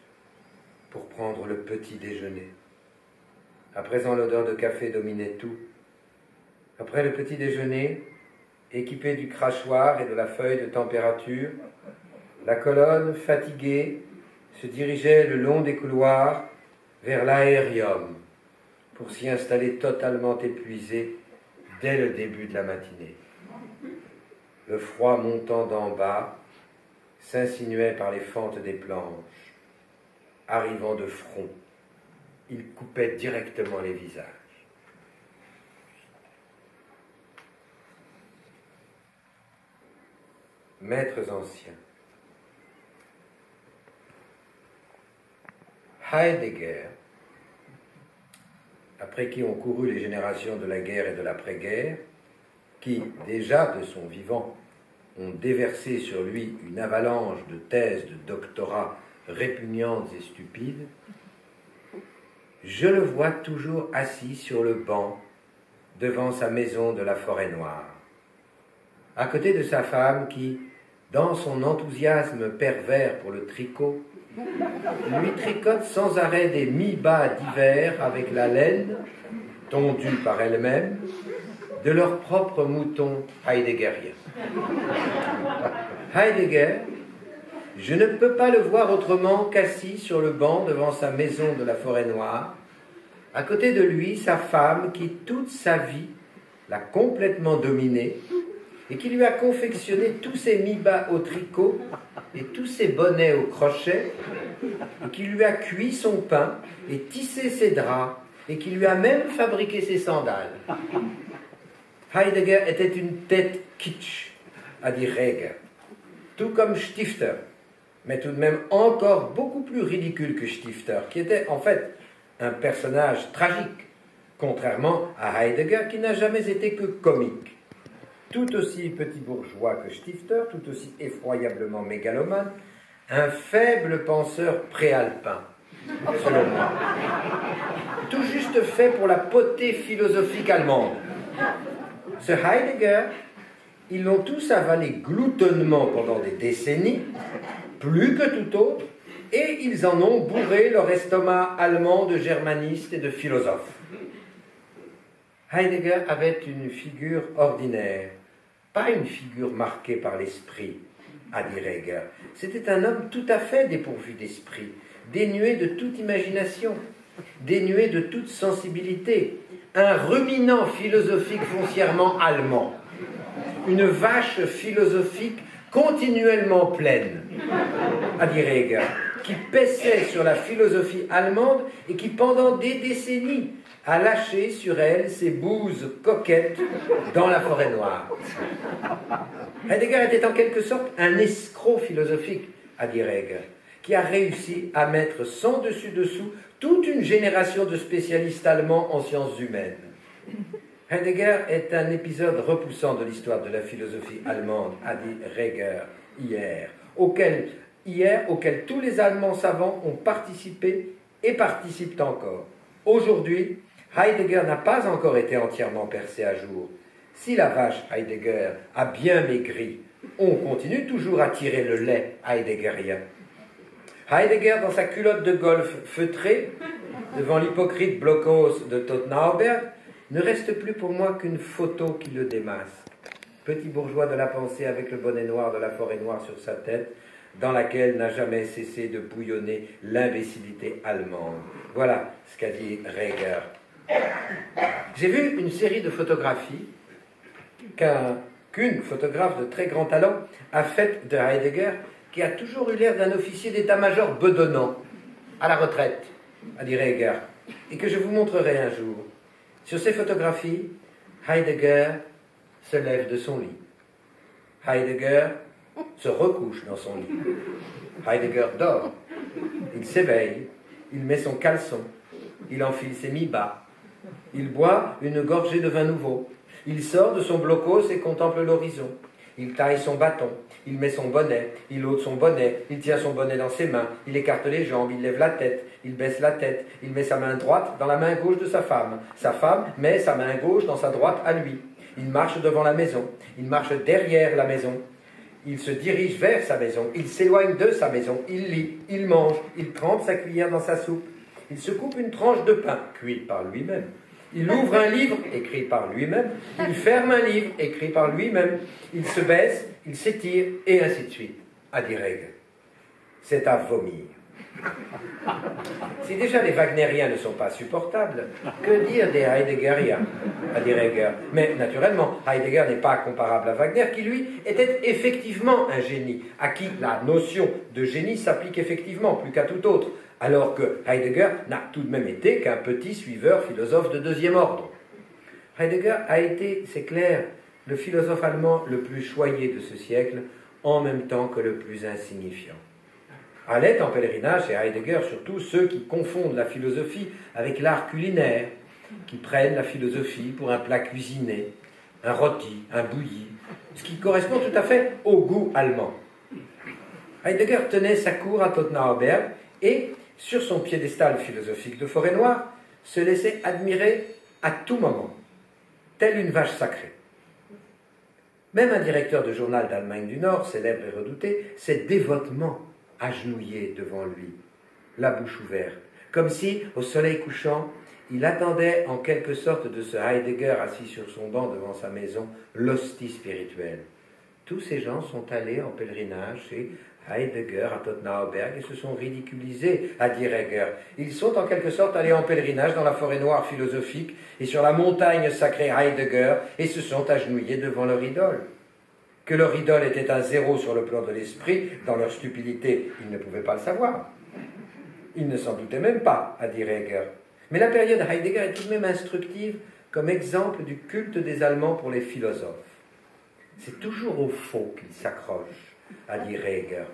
pour prendre le petit déjeuner. À présent, l'odeur de café dominait tout. Après le petit déjeuner, équipé du crachoir et de la feuille de température, la colonne, fatiguée, se dirigeait le long des couloirs vers l'aérium pour s'y installer totalement épuisée dès le début de la matinée. Le froid montant d'en bas s'insinuait par les fentes des planches. Arrivant de front, il coupait directement les visages. Maîtres anciens. Heidegger, après qui ont couru les générations de la guerre et de l'après-guerre, qui, déjà de son vivant, ont déversé sur lui une avalanche de thèses de doctorat répugnantes et stupides, je le vois toujours assis sur le banc devant sa maison de la Forêt-Noire, à côté de sa femme qui, dans son enthousiasme pervers pour le tricot, lui tricote sans arrêt des mi-bas d'hiver avec la laine, tondue par elle-même, de leur propre mouton heideggerien. Heidegger, je ne peux pas le voir autrement qu'assis sur le banc devant sa maison de la Forêt-Noire, à côté de lui sa femme qui toute sa vie l'a complètement dominé et qui lui a confectionné tous ses mi-bas au tricot et tous ses bonnets au crochet, et qui lui a cuit son pain et tissé ses draps, et qui lui a même fabriqué ses sandales. Heidegger était une tête kitsch, a dit Reger, tout comme Stifter, mais tout de même encore beaucoup plus ridicule que Stifter, qui était en fait un personnage tragique, contrairement à Heidegger qui n'a jamais été que comique. tout aussi petit bourgeois que Stifter, tout aussi effroyablement mégalomane, un faible penseur préalpin, selon moi. Tout juste fait pour la potée philosophique allemande. Ce Heidegger, ils l'ont tous avalé gloutonnement pendant des décennies, plus que tout autre, et ils en ont bourré leur estomac allemand de germanistes et de philosophes. Heidegger avait une figure ordinaire, pas une figure marquée par l'esprit, a dit Reger. C'était un homme tout à fait dépourvu d'esprit, dénué de toute imagination, dénué de toute sensibilité, un ruminant philosophique foncièrement allemand, une vache philosophique continuellement pleine, a dit Reger, qui paissait sur la philosophie allemande et qui, pendant des décennies, a lâché sur elle ses bouses coquettes dans la forêt noire. Heidegger était en quelque sorte un escroc philosophique, a dit Reger, qui a réussi à mettre sans dessus-dessous toute une génération de spécialistes allemands en sciences humaines. Heidegger est un épisode repoussant de l'histoire de la philosophie allemande, a dit Reger hier, auquel tous les Allemands savants ont participé et participent encore. Aujourd'hui, Heidegger n'a pas encore été entièrement percé à jour. Si la vache Heidegger a bien maigri, on continue toujours à tirer le lait heideggerien. Heidegger, dans sa culotte de golf feutrée, devant l'hypocrite blockhaus de Tottenhauberg, ne reste plus pour moi qu'une photo qui le démasse. Petit bourgeois de la pensée avec le bonnet noir de la forêt noire sur sa tête, dans laquelle n'a jamais cessé de bouillonner l'imbécilité allemande. Voilà ce qu'a dit Reger. J'ai vu une série de photographies qu'une photographe de très grand talent a faites de Heidegger, qui a toujours eu l'air d'un officier d'état-major bedonnant, à la retraite, a dit Reger, et que je vous montrerai un jour. Sur ces photographies, Heidegger se lève de son lit. Heidegger se recouche dans son lit. Heidegger dort. Il s'éveille, il met son caleçon, il enfile ses mi-bas, il boit une gorgée de vin nouveau, il sort de son blockhaus et contemple l'horizon. Il taille son bâton, il met son bonnet, il ôte son bonnet, il tient son bonnet dans ses mains, il écarte les jambes, il lève la tête, il baisse la tête, il met sa main droite dans la main gauche de sa femme met sa main gauche dans sa droite à lui. Il marche devant la maison, il marche derrière la maison, il se dirige vers sa maison, il s'éloigne de sa maison, il lit, il mange, il trempe sa cuillère dans sa soupe, il se coupe une tranche de pain, cuit par lui-même. Il ouvre un livre, écrit par lui-même. Il ferme un livre, écrit par lui-même. Il se baisse, il s'étire, et ainsi de suite, a dit Reger. C'est à vomir. Si déjà les Wagneriens ne sont pas supportables, que dire des Heideggeriens, a dit Reger. Mais naturellement, Heidegger n'est pas comparable à Wagner, qui lui était effectivement un génie, à qui la notion de génie s'applique effectivement, plus qu'à tout autre, alors que Heidegger n'a tout de même été qu'un petit suiveur philosophe de deuxième ordre. Heidegger a été, c'est clair, le philosophe allemand le plus choyé de ce siècle, en même temps que le plus insignifiant. Allaient en pèlerinage chez Heidegger surtout ceux qui confondent la philosophie avec l'art culinaire, qui prennent la philosophie pour un plat cuisiné, un rôti, un bouilli, ce qui correspond tout à fait au goût allemand. Heidegger tenait sa cour à Tottenhauberg et, sur son piédestal philosophique de forêt noire, se laissait admirer à tout moment, telle une vache sacrée. Même un directeur de journal d'Allemagne du Nord, célèbre et redouté, s'est dévotement agenouillé devant lui, la bouche ouverte, comme si, au soleil couchant, il attendait en quelque sorte de ce Heidegger assis sur son banc devant sa maison, l'hostie spirituelle. Tous ces gens sont allés en pèlerinage chez Heidegger à Tottenhauberg et se sont ridiculisés, a dit Reger. Ils sont en quelque sorte allés en pèlerinage dans la forêt noire philosophique et sur la montagne sacrée Heidegger et se sont agenouillés devant leur idole. Que leur idole était un zéro sur le plan de l'esprit, dans leur stupidité, ils ne pouvaient pas le savoir. Ils ne s'en doutaient même pas, a dit Reger. Mais la période Heidegger est tout de même instructive comme exemple du culte des Allemands pour les philosophes. C'est toujours au faux qu'ils s'accrochent, a dit Reger,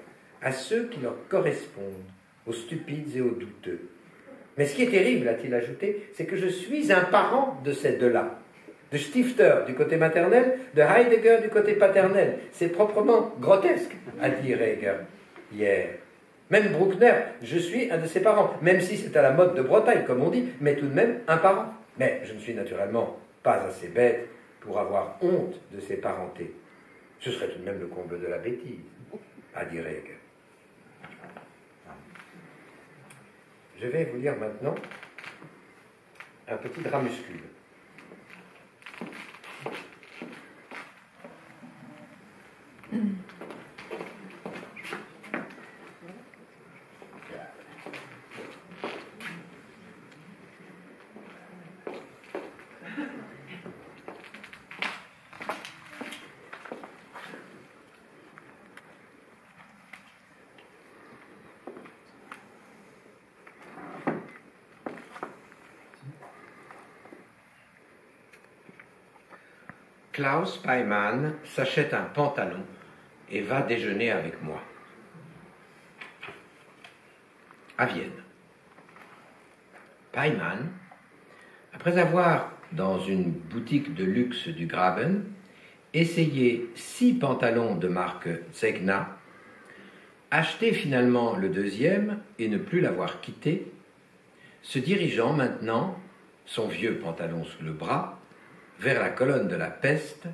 à ceux qui leur correspondent, aux stupides et aux douteux. Mais ce qui est terrible, a-t-il ajouté, c'est que je suis un parent de ces deux-là, de Stifter du côté maternel, de Heidegger du côté paternel. C'est proprement grotesque, a dit Reger hier. Même Bruckner, je suis un de ses parents, même si c'est à la mode de Bretagne, comme on dit, mais tout de même un parent. Mais je ne suis naturellement pas assez bête pour avoir honte de ses parentés. Ce serait tout de même le comble de la bêtise, a dit Reger. Je vais vous lire maintenant un petit dramuscule. Klaus Peimann s'achète un pantalon et va déjeuner avec moi. À Vienne. Peimann, après avoir, dans une boutique de luxe du Graben, essayé 6 pantalons de marque Zegna, acheté finalement le deuxième et ne plus l'avoir quitté, se dirigeant maintenant, son vieux pantalon sous le bras, vers la colonne de la peste,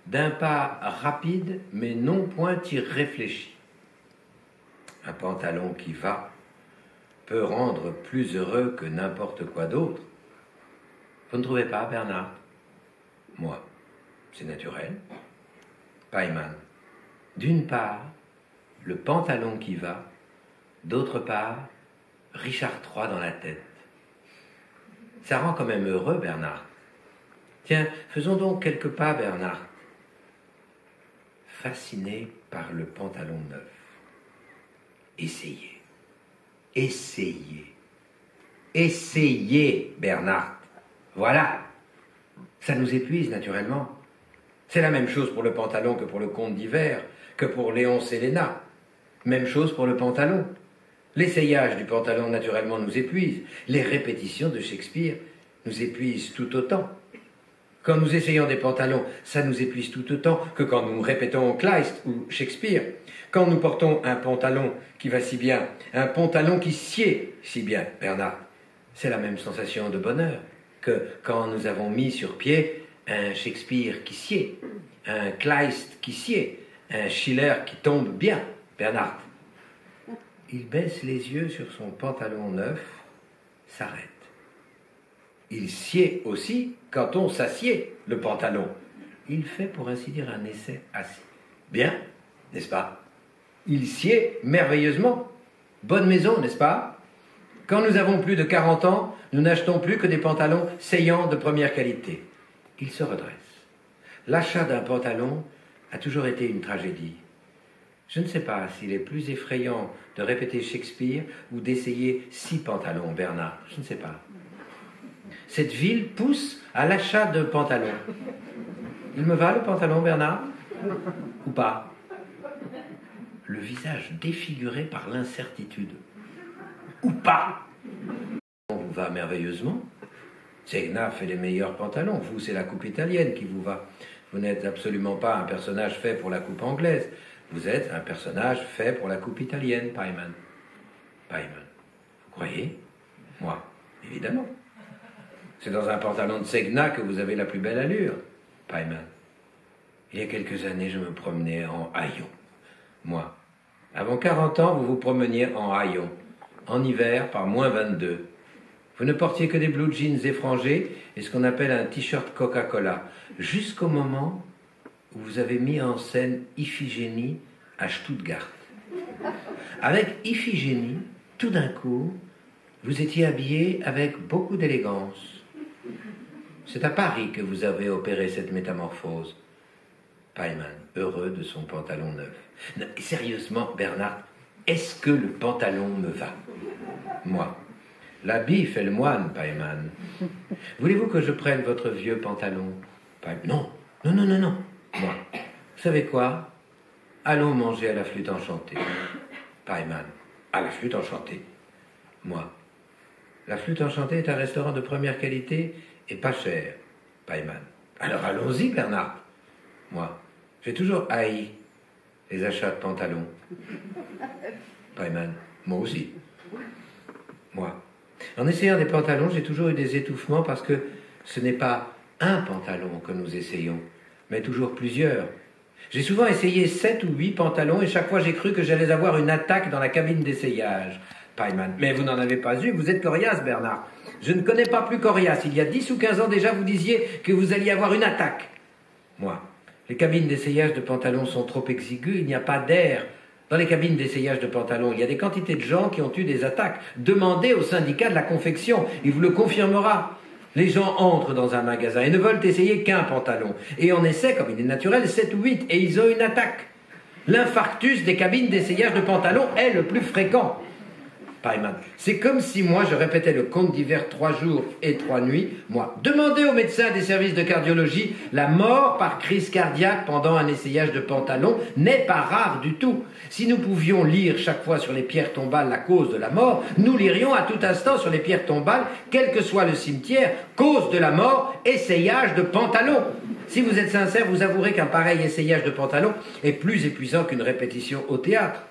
d'un pas rapide mais non point irréfléchi. Un pantalon qui va peut rendre plus heureux que n'importe quoi d'autre. Vous ne trouvez pas, Bernard? Moi, c'est naturel. Peimann. D'une part, le pantalon qui va, d'autre part, Richard III dans la tête. Ça rend quand même heureux, Bernard. Tiens, faisons donc quelques pas, Bernard. Fasciné par le pantalon neuf. Essayez. Essayez. Essayez, Bernard. Voilà. Ça nous épuise, naturellement. C'est la même chose pour le pantalon que pour le conte d'hiver, que pour Léonce et Léna. Même chose pour le pantalon. L'essayage du pantalon, naturellement, nous épuise. Les répétitions de Shakespeare nous épuisent tout autant. Quand nous essayons des pantalons, ça nous épuise tout autant que quand nous répétons Kleist ou Shakespeare. Quand nous portons un pantalon qui va si bien, un pantalon qui sied si bien, Bernard, c'est la même sensation de bonheur que quand nous avons mis sur pied un Shakespeare qui sied, un Kleist qui sied, un Schiller qui tombe bien, Bernard. Il baisse les yeux sur son pantalon neuf, s'arrête. Il sied aussi quand on s'assied, le pantalon. Il fait, pour ainsi dire, un essai assis. Bien, n'est-ce pas? Il sied merveilleusement. Bonne maison, n'est-ce pas? Quand nous avons plus de 40 ans, nous n'achetons plus que des pantalons saillants de première qualité. Il se redresse. L'achat d'un pantalon a toujours été une tragédie. Je ne sais pas s'il est plus effrayant de répéter Shakespeare ou d'essayer 6 pantalons, Bernard. Je ne sais pas. Cette ville pousse à l'achat de pantalons. Il me va le pantalon, Bernard? Ou pas? Le visage défiguré par l'incertitude. Ou pas? On vous va merveilleusement. Zegna fait les meilleurs pantalons. Vous, c'est la coupe italienne qui vous va. Vous n'êtes absolument pas un personnage fait pour la coupe anglaise. Vous êtes un personnage fait pour la coupe italienne, Peimann. Peimann. Vous croyez? Moi, évidemment. C'est dans un pantalon de Zegna que vous avez la plus belle allure, Peimann. Il y a quelques années, je me promenais en haillons. Moi. Avant 40 ans, vous vous promeniez en haillons. En hiver, par moins 22. Vous ne portiez que des blue jeans effrangés et ce qu'on appelle un t-shirt Coca-Cola. Jusqu'au moment où vous avez mis en scène Iphigénie à Stuttgart. Avec Iphigénie, tout d'un coup, vous étiez habillé avec beaucoup d'élégance. C'est à Paris que vous avez opéré cette métamorphose. Peimann, heureux de son pantalon neuf. Non, sérieusement, Bernard, est-ce que le pantalon me va? Moi. L'habit fait le moine, Peimann. Voulez-vous que je prenne votre vieux pantalon? Non, non, non, non, non. Moi. Vous savez quoi? Allons manger à la flûte enchantée. Peimann. À la flûte enchantée? Moi. La flûte enchantée est un restaurant de première qualité et pas cher. Peimann. Alors allons-y, Bernard. Moi, j'ai toujours haï les achats de pantalons. Paiman, moi aussi. Moi. En essayant des pantalons, j'ai toujours eu des étouffements parce que ce n'est pas un pantalon que nous essayons, mais toujours plusieurs. J'ai souvent essayé 7 ou 8 pantalons et chaque fois j'ai cru que j'allais avoir une attaque dans la cabine d'essayage. Paiman, mais vous n'en avez pas eu, vous êtes coriace, Bernard. Je ne connais pas plus coriace. Il y a 10 ou 15 ans déjà, vous disiez que vous alliez avoir une attaque. Moi, les cabines d'essayage de pantalons sont trop exiguës, il n'y a pas d'air. Dans les cabines d'essayage de pantalons, il y a des quantités de gens qui ont eu des attaques. Demandez au syndicat de la confection, il vous le confirmera. Les gens entrent dans un magasin et ne veulent essayer qu'un pantalon. Et on essaie, comme il est naturel, 7 ou 8, et ils ont une attaque. L'infarctus des cabines d'essayage de pantalons est le plus fréquent. Paiman, c'est comme si moi je répétais le conte d'hiver 3 jours et 3 nuits. Moi, demandez aux médecins des services de cardiologie, la mort par crise cardiaque pendant un essayage de pantalon n'est pas rare du tout. Si nous pouvions lire chaque fois sur les pierres tombales la cause de la mort, nous lirions à tout instant sur les pierres tombales, quel que soit le cimetière, cause de la mort, essayage de pantalon. Si vous êtes sincère, vous avouerez qu'un pareil essayage de pantalon est plus épuisant qu'une répétition au théâtre.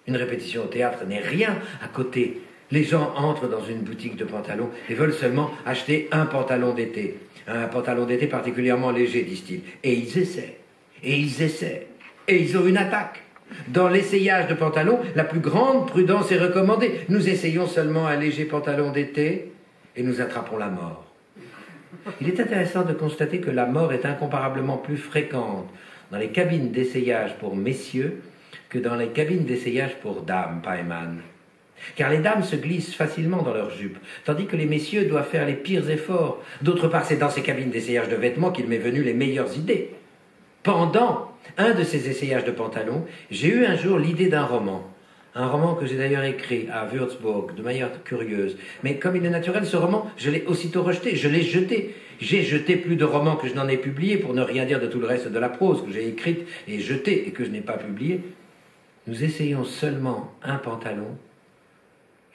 Une répétition au théâtre n'est rien à côté. Les gens entrent dans une boutique de pantalons et veulent seulement acheter un pantalon d'été. Un pantalon d'été particulièrement léger, disent-ils. Et ils essaient. Et ils essaient. Et ils ont une attaque. Dans l'essayage de pantalons, la plus grande prudence est recommandée. Nous essayons seulement un léger pantalon d'été et nous attrapons la mort. Il est intéressant de constater que la mort est incomparablement plus fréquente dans les cabines d'essayage pour messieurs que dans les cabines d'essayage pour dames, Paiman. Car les dames se glissent facilement dans leurs jupes, tandis que les messieurs doivent faire les pires efforts. D'autre part, c'est dans ces cabines d'essayage de vêtements qu'il m'est venu les meilleures idées. Pendant un de ces essayages de pantalons, j'ai eu un jour l'idée d'un roman. Un roman que j'ai d'ailleurs écrit à Würzburg, de manière curieuse. Mais comme il est naturel, ce roman, je l'ai aussitôt rejeté, je l'ai jeté. J'ai jeté plus de romans que je n'en ai publiés, pour ne rien dire de tout le reste de la prose que j'ai écrite et jetée et que je n'ai pas publiée. Nous essayons seulement un pantalon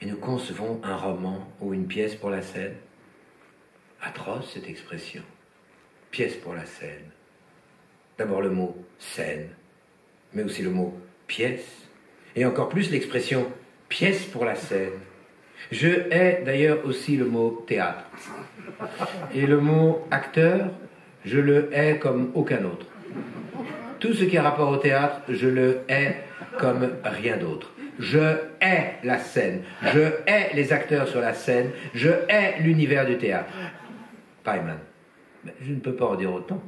et nous concevons un roman ou une pièce pour la scène. Atroce cette expression, pièce pour la scène. D'abord le mot scène, mais aussi le mot pièce, et encore plus l'expression pièce pour la scène. Je hais d'ailleurs aussi le mot théâtre. Et le mot acteur, je le hais comme aucun autre. Tout ce qui a rapport au théâtre, je le hais comme rien d'autre. Je hais la scène, je hais les acteurs sur la scène, je hais l'univers du théâtre. Paiman, je ne peux pas en dire autant.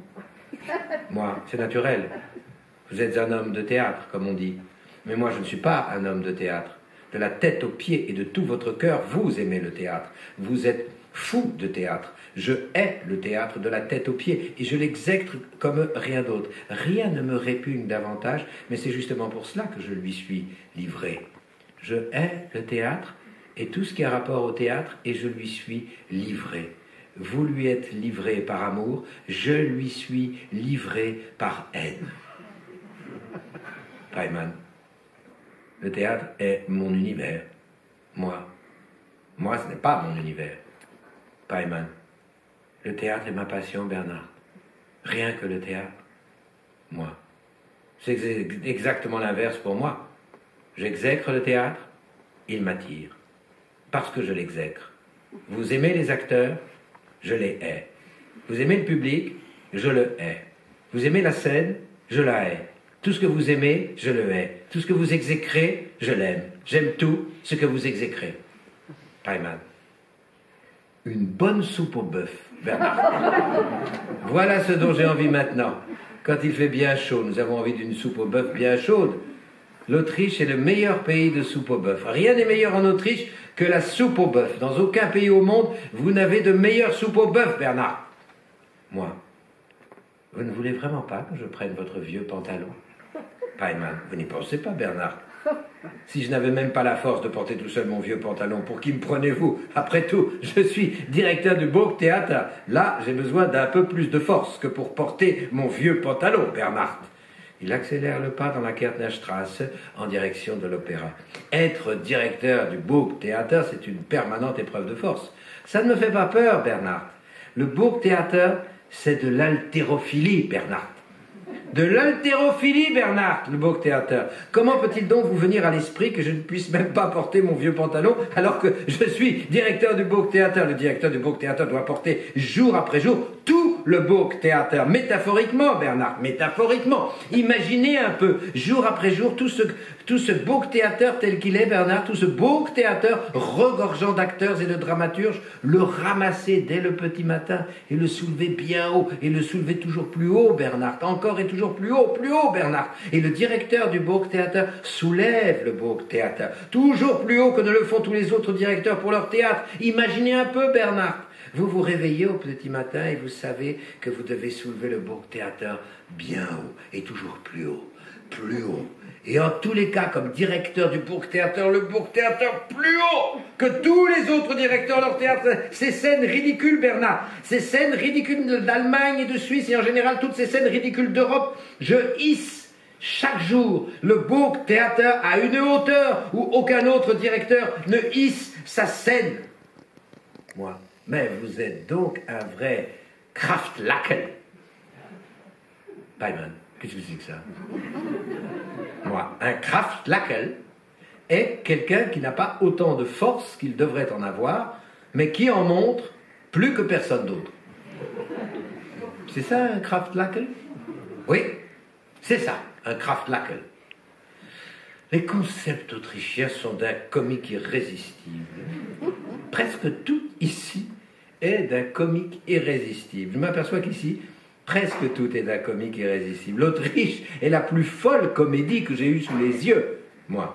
Moi, c'est naturel. Vous êtes un homme de théâtre, comme on dit. Mais moi, je ne suis pas un homme de théâtre. De la tête aux pieds et de tout votre cœur, vous aimez le théâtre. Vous êtes fou de théâtre. Je hais le théâtre de la tête aux pieds et je l'exècre comme rien d'autre. Rien ne me répugne davantage, mais c'est justement pour cela que je lui suis livré. Je hais le théâtre et tout ce qui a rapport au théâtre et je lui suis livré. Vous lui êtes livré par amour, je lui suis livré par haine. Paiman, le théâtre est mon univers. Moi, ce n'est pas mon univers. Paiman, le théâtre est ma passion, Bernard. Rien que le théâtre. Moi. C'est exactement l'inverse pour moi. J'exècre le théâtre, il m'attire. Parce que je l'exècre. Vous aimez les acteurs, je les hais. Vous aimez le public, je le hais. Vous aimez la scène, je la hais. Tout ce que vous aimez, je le hais. Tout ce que vous exécrez, je l'aime. J'aime tout ce que vous exécrez. Paiman. Une bonne soupe au bœuf, Bernard. Voilà ce dont j'ai envie maintenant. Quand il fait bien chaud, nous avons envie d'une soupe au bœuf bien chaude. L'Autriche est le meilleur pays de soupe au bœuf. Rien n'est meilleur en Autriche que la soupe au bœuf. Dans aucun pays au monde, vous n'avez de meilleure soupe au bœuf, Bernard. Moi, vous ne voulez vraiment pas que je prenne votre vieux pantalon? Paiman, vous n'y pensez pas, Bernard. Si je n'avais même pas la force de porter tout seul mon vieux pantalon, pour qui me prenez-vous? Après tout, je suis directeur du Burgtheater. Là, j'ai besoin d'un peu plus de force que pour porter mon vieux pantalon, Bernard. Il accélère le pas dans la Kärntnerstrasse en direction de l'opéra. Être directeur du Burgtheater, c'est une permanente épreuve de force. Ça ne me fait pas peur, Bernard. Le Burgtheater c'est de l'haltérophilie, Bernard. De l'haltérophilie, Bernard, le Burgtheater. Comment peut-il donc vous venir à l'esprit que je ne puisse même pas porter mon vieux pantalon alors que je suis directeur du Burgtheater? Le directeur du Burgtheater doit porter jour après jour tout le Burgtheater. Métaphoriquement, Bernard, métaphoriquement. Imaginez un peu, jour après jour, tout ce Burgtheater tel qu'il est, Bernard, tout ce Burgtheater regorgeant d'acteurs et de dramaturges, le ramasser dès le petit matin et le soulever bien haut, et le soulever toujours plus haut, Bernard, encore et toujours plus haut, Bernard. Et le directeur du Burgtheater soulève le Burgtheater, toujours plus haut que ne le font tous les autres directeurs pour leur théâtre. Imaginez un peu, Bernard. Vous vous réveillez au petit matin et vous savez que vous devez soulever le Burgtheater bien haut et toujours plus haut, plus haut. Et en tous les cas, comme directeur du Burgtheater, le Burgtheater plus haut que tous les autres directeurs de leur théâtre. Ces scènes ridicules, Bernard, ces scènes ridicules d'Allemagne et de Suisse, et en général toutes ces scènes ridicules d'Europe, je hisse chaque jour le Burgtheater à une hauteur où aucun autre directeur ne hisse sa scène. Moi, mais vous êtes donc un vrai Kraftlaken. Paiman, qu'est-ce que c'est que ça? Moi, un Kraftlaken est quelqu'un qui n'a pas autant de force qu'il devrait en avoir, mais qui en montre plus que personne d'autre. C'est ça un Kraftlaken? Oui, c'est ça, un Kraftlaken. Les concepts autrichiens sont d'un comique irrésistible. Presque tout ici est d'un comique irrésistible. Je m'aperçois qu'ici, presque tout est d'un comique irrésistible. L'Autriche est la plus folle comédie que j'ai eue sous les yeux, moi.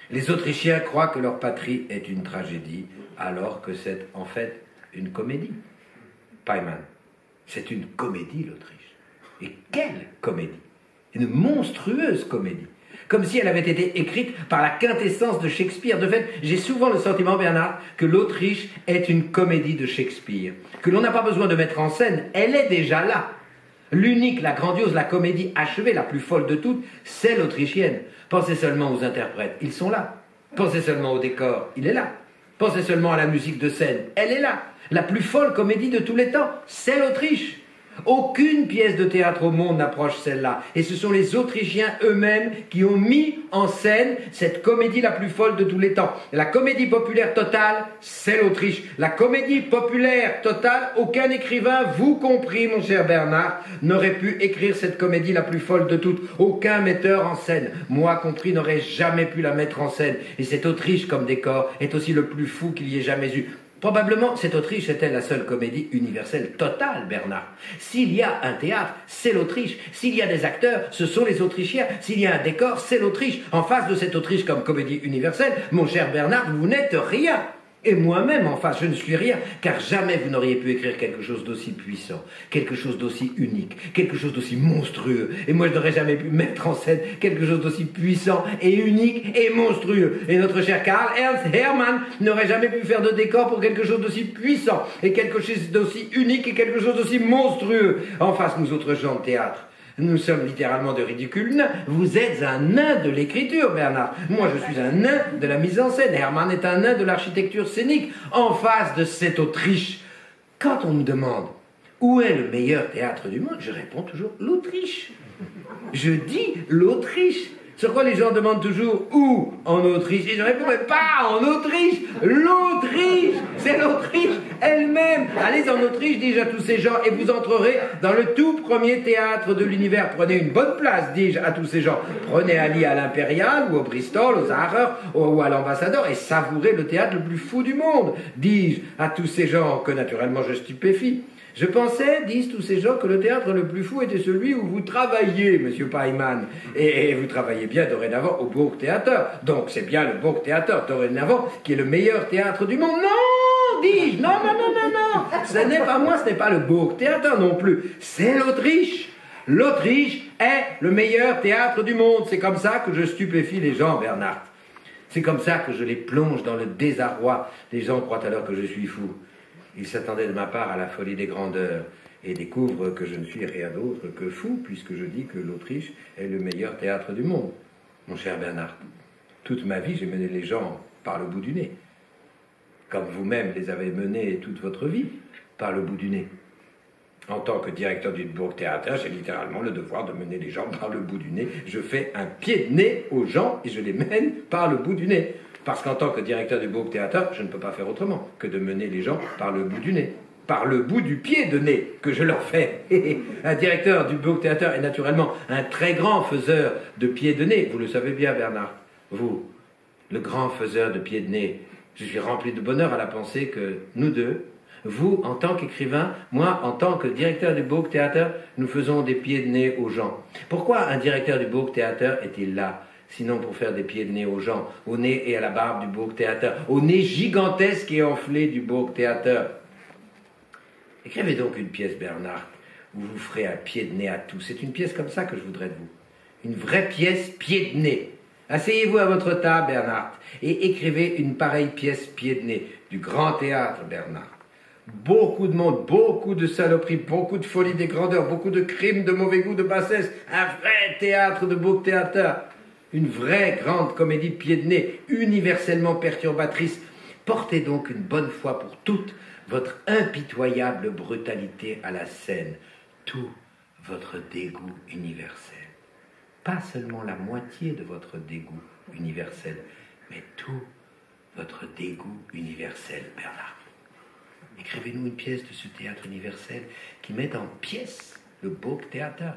Les Autrichiens croient que leur patrie est une tragédie, alors que c'est en fait une comédie. Paiman, c'est une comédie, l'Autriche. Et quelle comédie! Une monstrueuse comédie. Comme si elle avait été écrite par la quintessence de Shakespeare. De fait, j'ai souvent le sentiment, Bernard, que l'Autriche est une comédie de Shakespeare. Que l'on n'a pas besoin de mettre en scène, elle est déjà là. L'unique, la grandiose, la comédie achevée, la plus folle de toutes, c'est l'autrichienne. Pensez seulement aux interprètes, ils sont là. Pensez seulement au décor, il est là. Pensez seulement à la musique de scène, elle est là. La plus folle comédie de tous les temps, c'est l'Autriche. Aucune pièce de théâtre au monde n'approche celle-là. Et ce sont les Autrichiens eux-mêmes qui ont mis en scène cette comédie la plus folle de tous les temps. La comédie populaire totale, c'est l'Autriche. La comédie populaire totale, aucun écrivain, vous compris, mon cher Bernard, n'aurait pu écrire cette comédie la plus folle de toutes. Aucun metteur en scène, moi compris, n'aurait jamais pu la mettre en scène. Et cette Autriche comme décor est aussi le plus fou qu'il y ait jamais eu. Probablement, cette Autriche était la seule comédie universelle totale, Bernard. S'il y a un théâtre, c'est l'Autriche. S'il y a des acteurs, ce sont les Autrichiens. S'il y a un décor, c'est l'Autriche. En face de cette Autriche comme comédie universelle, mon cher Bernard, vous n'êtes rien. Et moi-même, en face, je ne suis rien, car jamais vous n'auriez pu écrire quelque chose d'aussi puissant, quelque chose d'aussi unique, quelque chose d'aussi monstrueux. Et moi, je n'aurais jamais pu mettre en scène quelque chose d'aussi puissant et unique et monstrueux. Et notre cher Karl Ernst Hermann n'aurait jamais pu faire de décor pour quelque chose d'aussi puissant et quelque chose d'aussi unique et quelque chose d'aussi monstrueux. En face, nous autres gens de théâtre, nous sommes littéralement de ridicules nains. Vous êtes un nain de l'écriture, Bernard. Moi, je suis un nain de la mise en scène. Hermann est un nain de l'architecture scénique. En face de cette Autriche, quand on me demande où est le meilleur théâtre du monde, je réponds toujours l'Autriche. Je dis l'Autriche. Sur quoi les gens demandent toujours où en Autriche? Et je réponds, mais pas en Autriche, l'Autriche, c'est l'Autriche elle-même. Allez en Autriche, dis-je à tous ces gens, et vous entrerez dans le tout premier théâtre de l'univers. Prenez une bonne place, dis-je à tous ces gens. Prenez un lit à l'Impérial, ou au Bristol, aux Harrer, ou à l'Ambassadeur, et savourez le théâtre le plus fou du monde, dis-je à tous ces gens, que naturellement je stupéfie. Je pensais, disent tous ces gens, que le théâtre le plus fou était celui où vous travaillez, monsieur Paiman. Et vous travaillez bien dorénavant au Burgtheater. Donc c'est bien le Burgtheater dorénavant qui est le meilleur théâtre du monde. Non, dis-je, non. Ce n'est pas moi, ce n'est pas le Burgtheater non plus. C'est l'Autriche. L'Autriche est le meilleur théâtre du monde. C'est comme ça que je stupéfie les gens, Bernard. C'est comme ça que je les plonge dans le désarroi. Les gens croient alors que je suis fou. Ils s'attendaient de ma part à la folie des grandeurs et découvrent que je ne suis rien d'autre que fou, puisque je dis que l'Autriche est le meilleur théâtre du monde. Mon cher Bernard, toute ma vie, j'ai mené les gens par le bout du nez, comme vous-même les avez menés toute votre vie par le bout du nez. En tant que directeur du Burgtheater, j'ai littéralement le devoir de mener les gens par le bout du nez. Je fais un pied de nez aux gens et je les mène par le bout du nez. Parce qu'en tant que directeur du Burgtheater, je ne peux pas faire autrement que de mener les gens par le bout du nez. Par le bout du pied de nez que je leur fais. Un directeur du Burgtheater est naturellement un très grand faiseur de pieds de nez. Vous le savez bien, Bernard. Vous, le grand faiseur de pieds de nez. Je suis rempli de bonheur à la pensée que nous deux, vous en tant qu'écrivain, moi en tant que directeur du Burgtheater, nous faisons des pieds de nez aux gens. Pourquoi un directeur du Burgtheater est-il là? Sinon pour faire des pieds de nez aux gens, au nez et à la barbe du Burgtheater, au nez gigantesque et enflé du Burgtheater. Écrivez donc une pièce, Bernard, où vous ferez un pied de nez à tous. C'est une pièce comme ça que je voudrais de vous. Une vraie pièce pied de nez. Asseyez-vous à votre table, Bernard, et écrivez une pareille pièce pied de nez. Du grand théâtre, Bernard. Beaucoup de monde, beaucoup de saloperies, beaucoup de folie des grandeurs, beaucoup de crimes, de mauvais goût, de bassesse. Un vrai théâtre de Burgtheater. Une vraie grande comédie pied de nez, universellement perturbatrice. Portez donc une bonne fois pour toutes votre impitoyable brutalité à la scène, tout votre dégoût universel. Pas seulement la moitié de votre dégoût universel, mais tout votre dégoût universel, Bernard. Écrivez-nous une pièce de ce théâtre universel qui mette en pièces le Burgtheater.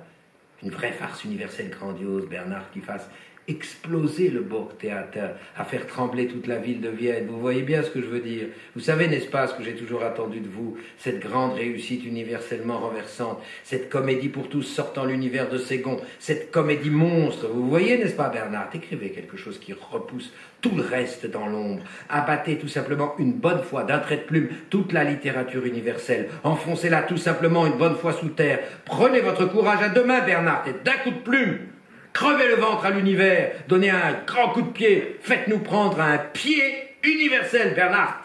Une vraie farce universelle grandiose, Bernard, qui fasse exploser le Burgtheater, à faire trembler toute la ville de Vienne. Vous voyez bien ce que je veux dire. Vous savez, n'est-ce pas, ce que j'ai toujours attendu de vous, cette grande réussite universellement renversante, cette comédie pour tous sortant l'univers de Ségon, cette comédie monstre. Vous voyez, n'est-ce pas, Bernard? Écrivez quelque chose qui repousse tout le reste dans l'ombre. Abattez tout simplement une bonne fois, d'un trait de plume, toute la littérature universelle. Enfoncez-la tout simplement une bonne fois sous terre. Prenez votre courage à deux mains, Bernard, et d'un coup de plume, crevez le ventre à l'univers, donnez un grand coup de pied, faites-nous prendre un pied universel, Bernard.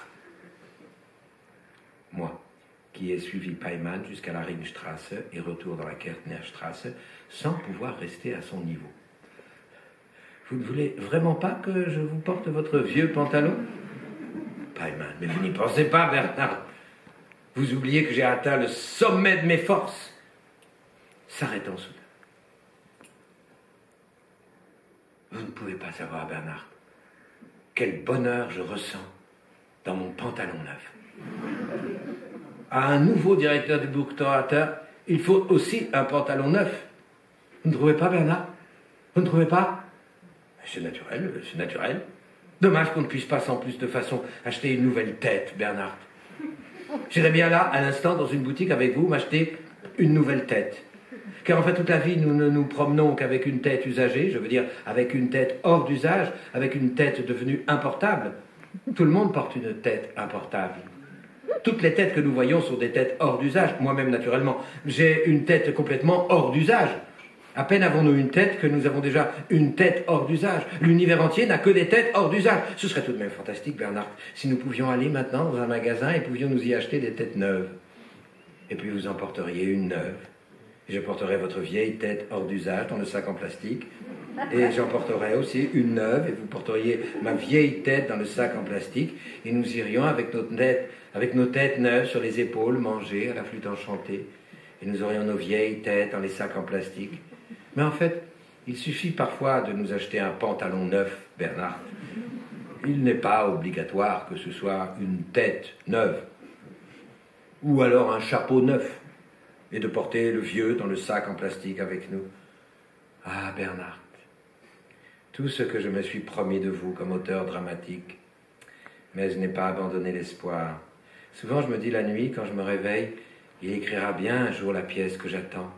Moi, qui ai suivi Paiman jusqu'à la Ringstrasse et retour dans la Kärtnerstrasse, sans pouvoir rester à son niveau. Vous ne voulez vraiment pas que je vous porte votre vieux pantalon? Paiman, mais vous n'y pensez pas, Bernard. Vous oubliez que j'ai atteint le sommet de mes forces. S'arrêtant soudain. Vous ne pouvez pas savoir, Bernard, quel bonheur je ressens dans mon pantalon neuf. À un nouveau directeur du Burgtheater, il faut aussi un pantalon neuf. Vous ne trouvez pas, Bernard? Vous ne trouvez pas? C'est naturel, c'est naturel. Dommage qu'on ne puisse pas sans plus de façon acheter une nouvelle tête, Bernard. J'irais bien là, à l'instant, dans une boutique avec vous, m'acheter une nouvelle tête. Car en fait, toute la vie, nous ne nous promenons qu'avec une tête usagée, je veux dire, avec une tête hors d'usage, avec une tête devenue importable. Tout le monde porte une tête importable. Toutes les têtes que nous voyons sont des têtes hors d'usage. Moi-même, naturellement, j'ai une tête complètement hors d'usage. À peine avons-nous une tête que nous avons déjà une tête hors d'usage. L'univers entier n'a que des têtes hors d'usage. Ce serait tout de même fantastique, Bernard, si nous pouvions aller maintenant dans un magasin et pouvions nous y acheter des têtes neuves. Et puis vous en porteriez une neuve. Je porterai votre vieille tête hors d'usage dans le sac en plastique. Et j'en porterai aussi une neuve, et vous porteriez ma vieille tête dans le sac en plastique. Et nous irions avec nos têtes neuves sur les épaules manger à la flûte enchantée. Et nous aurions nos vieilles têtes dans les sacs en plastique. Mais en fait, il suffit parfois de nous acheter un pantalon neuf, Bernard. Il n'est pas obligatoire que ce soit une tête neuve. Ou alors un chapeau neuf. Et de porter le vieux dans le sac en plastique avec nous. Ah, Bernard, tout ce que je me suis promis de vous comme auteur dramatique, mais je n'ai pas abandonné l'espoir. Souvent, je me dis la nuit, quand je me réveille, il écrira bien un jour la pièce que j'attends.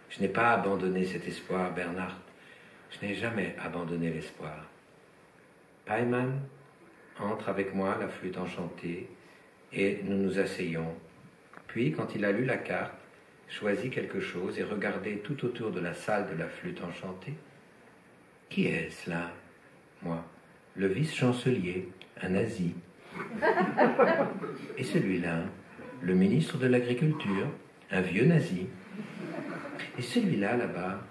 Je n'ai pas abandonné cet espoir, Bernard. Je n'ai jamais abandonné l'espoir. Paiman entre avec moi, la flûte enchantée, et nous nous asseyons. Puis, quand il a lu la carte, choisit quelque chose et regardait tout autour de la salle de la flûte enchantée. Qui est-ce là? Moi. Le vice-chancelier, un nazi. Et celui-là, le ministre de l'Agriculture, un vieux nazi. Et celui-là, là-bas,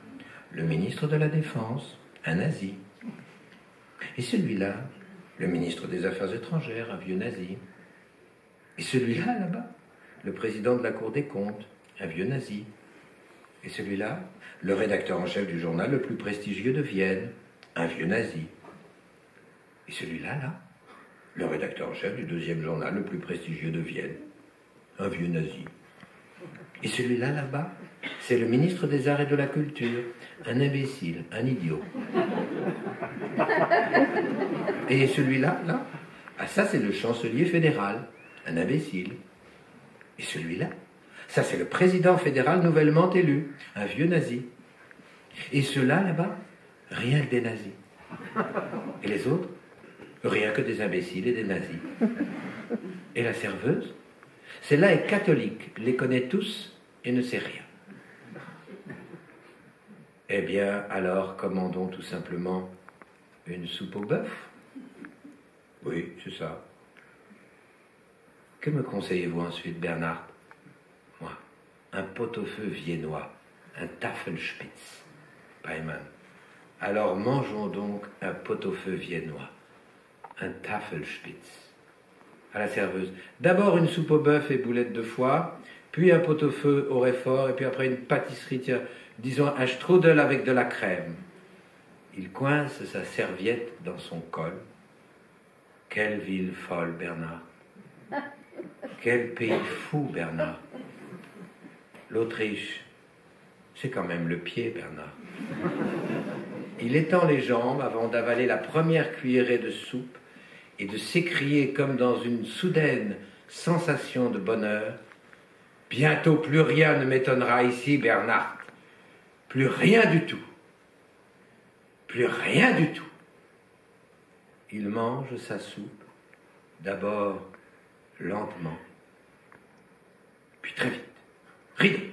le ministre de la Défense, un nazi. Et celui-là, le ministre des Affaires étrangères, un vieux nazi. Et celui-là, là-bas, le président de la Cour des comptes, un vieux nazi. Et celui-là, le rédacteur en chef du journal le plus prestigieux de Vienne, un vieux nazi. Et celui-là, là, le rédacteur en chef du deuxième journal le plus prestigieux de Vienne, un vieux nazi. Et celui-là, là-bas, c'est le ministre des Arts et de la Culture, un imbécile, un idiot. Et celui-là, là, ah ça c'est le chancelier fédéral, un imbécile. Et celui-là, ça c'est le président fédéral nouvellement élu, un vieux nazi. Et ceux-là, là-bas, rien que des nazis. Et les autres, rien que des imbéciles et des nazis. Et la serveuse, celle-là est catholique, les connaît tous et ne sait rien. Eh bien, alors, commandons tout simplement une soupe au bœuf. Oui, c'est ça. Que me conseillez-vous ensuite, Bernard? Moi, un pot-au-feu viennois, un Tafelspitz. Paiman. Alors mangeons donc un pot-au-feu viennois, un Tafelspitz. À la serveuse, d'abord une soupe au bœuf et boulettes de foie, puis un pot-au-feu au réfort, et puis après une pâtisserie, tiens, disons un strudel avec de la crème. Il coince sa serviette dans son col. Quelle ville folle, Bernard. Quel pays fou, Bernard. L'Autriche, c'est quand même le pied, Bernard. Il étend les jambes avant d'avaler la première cuillerée de soupe et de s'écrier comme dans une soudaine sensation de bonheur: bientôt plus rien ne m'étonnera ici, Bernard. Plus rien du tout. Plus rien du tout. Il mange sa soupe, d'abord lentement, puis très vite. Rideau.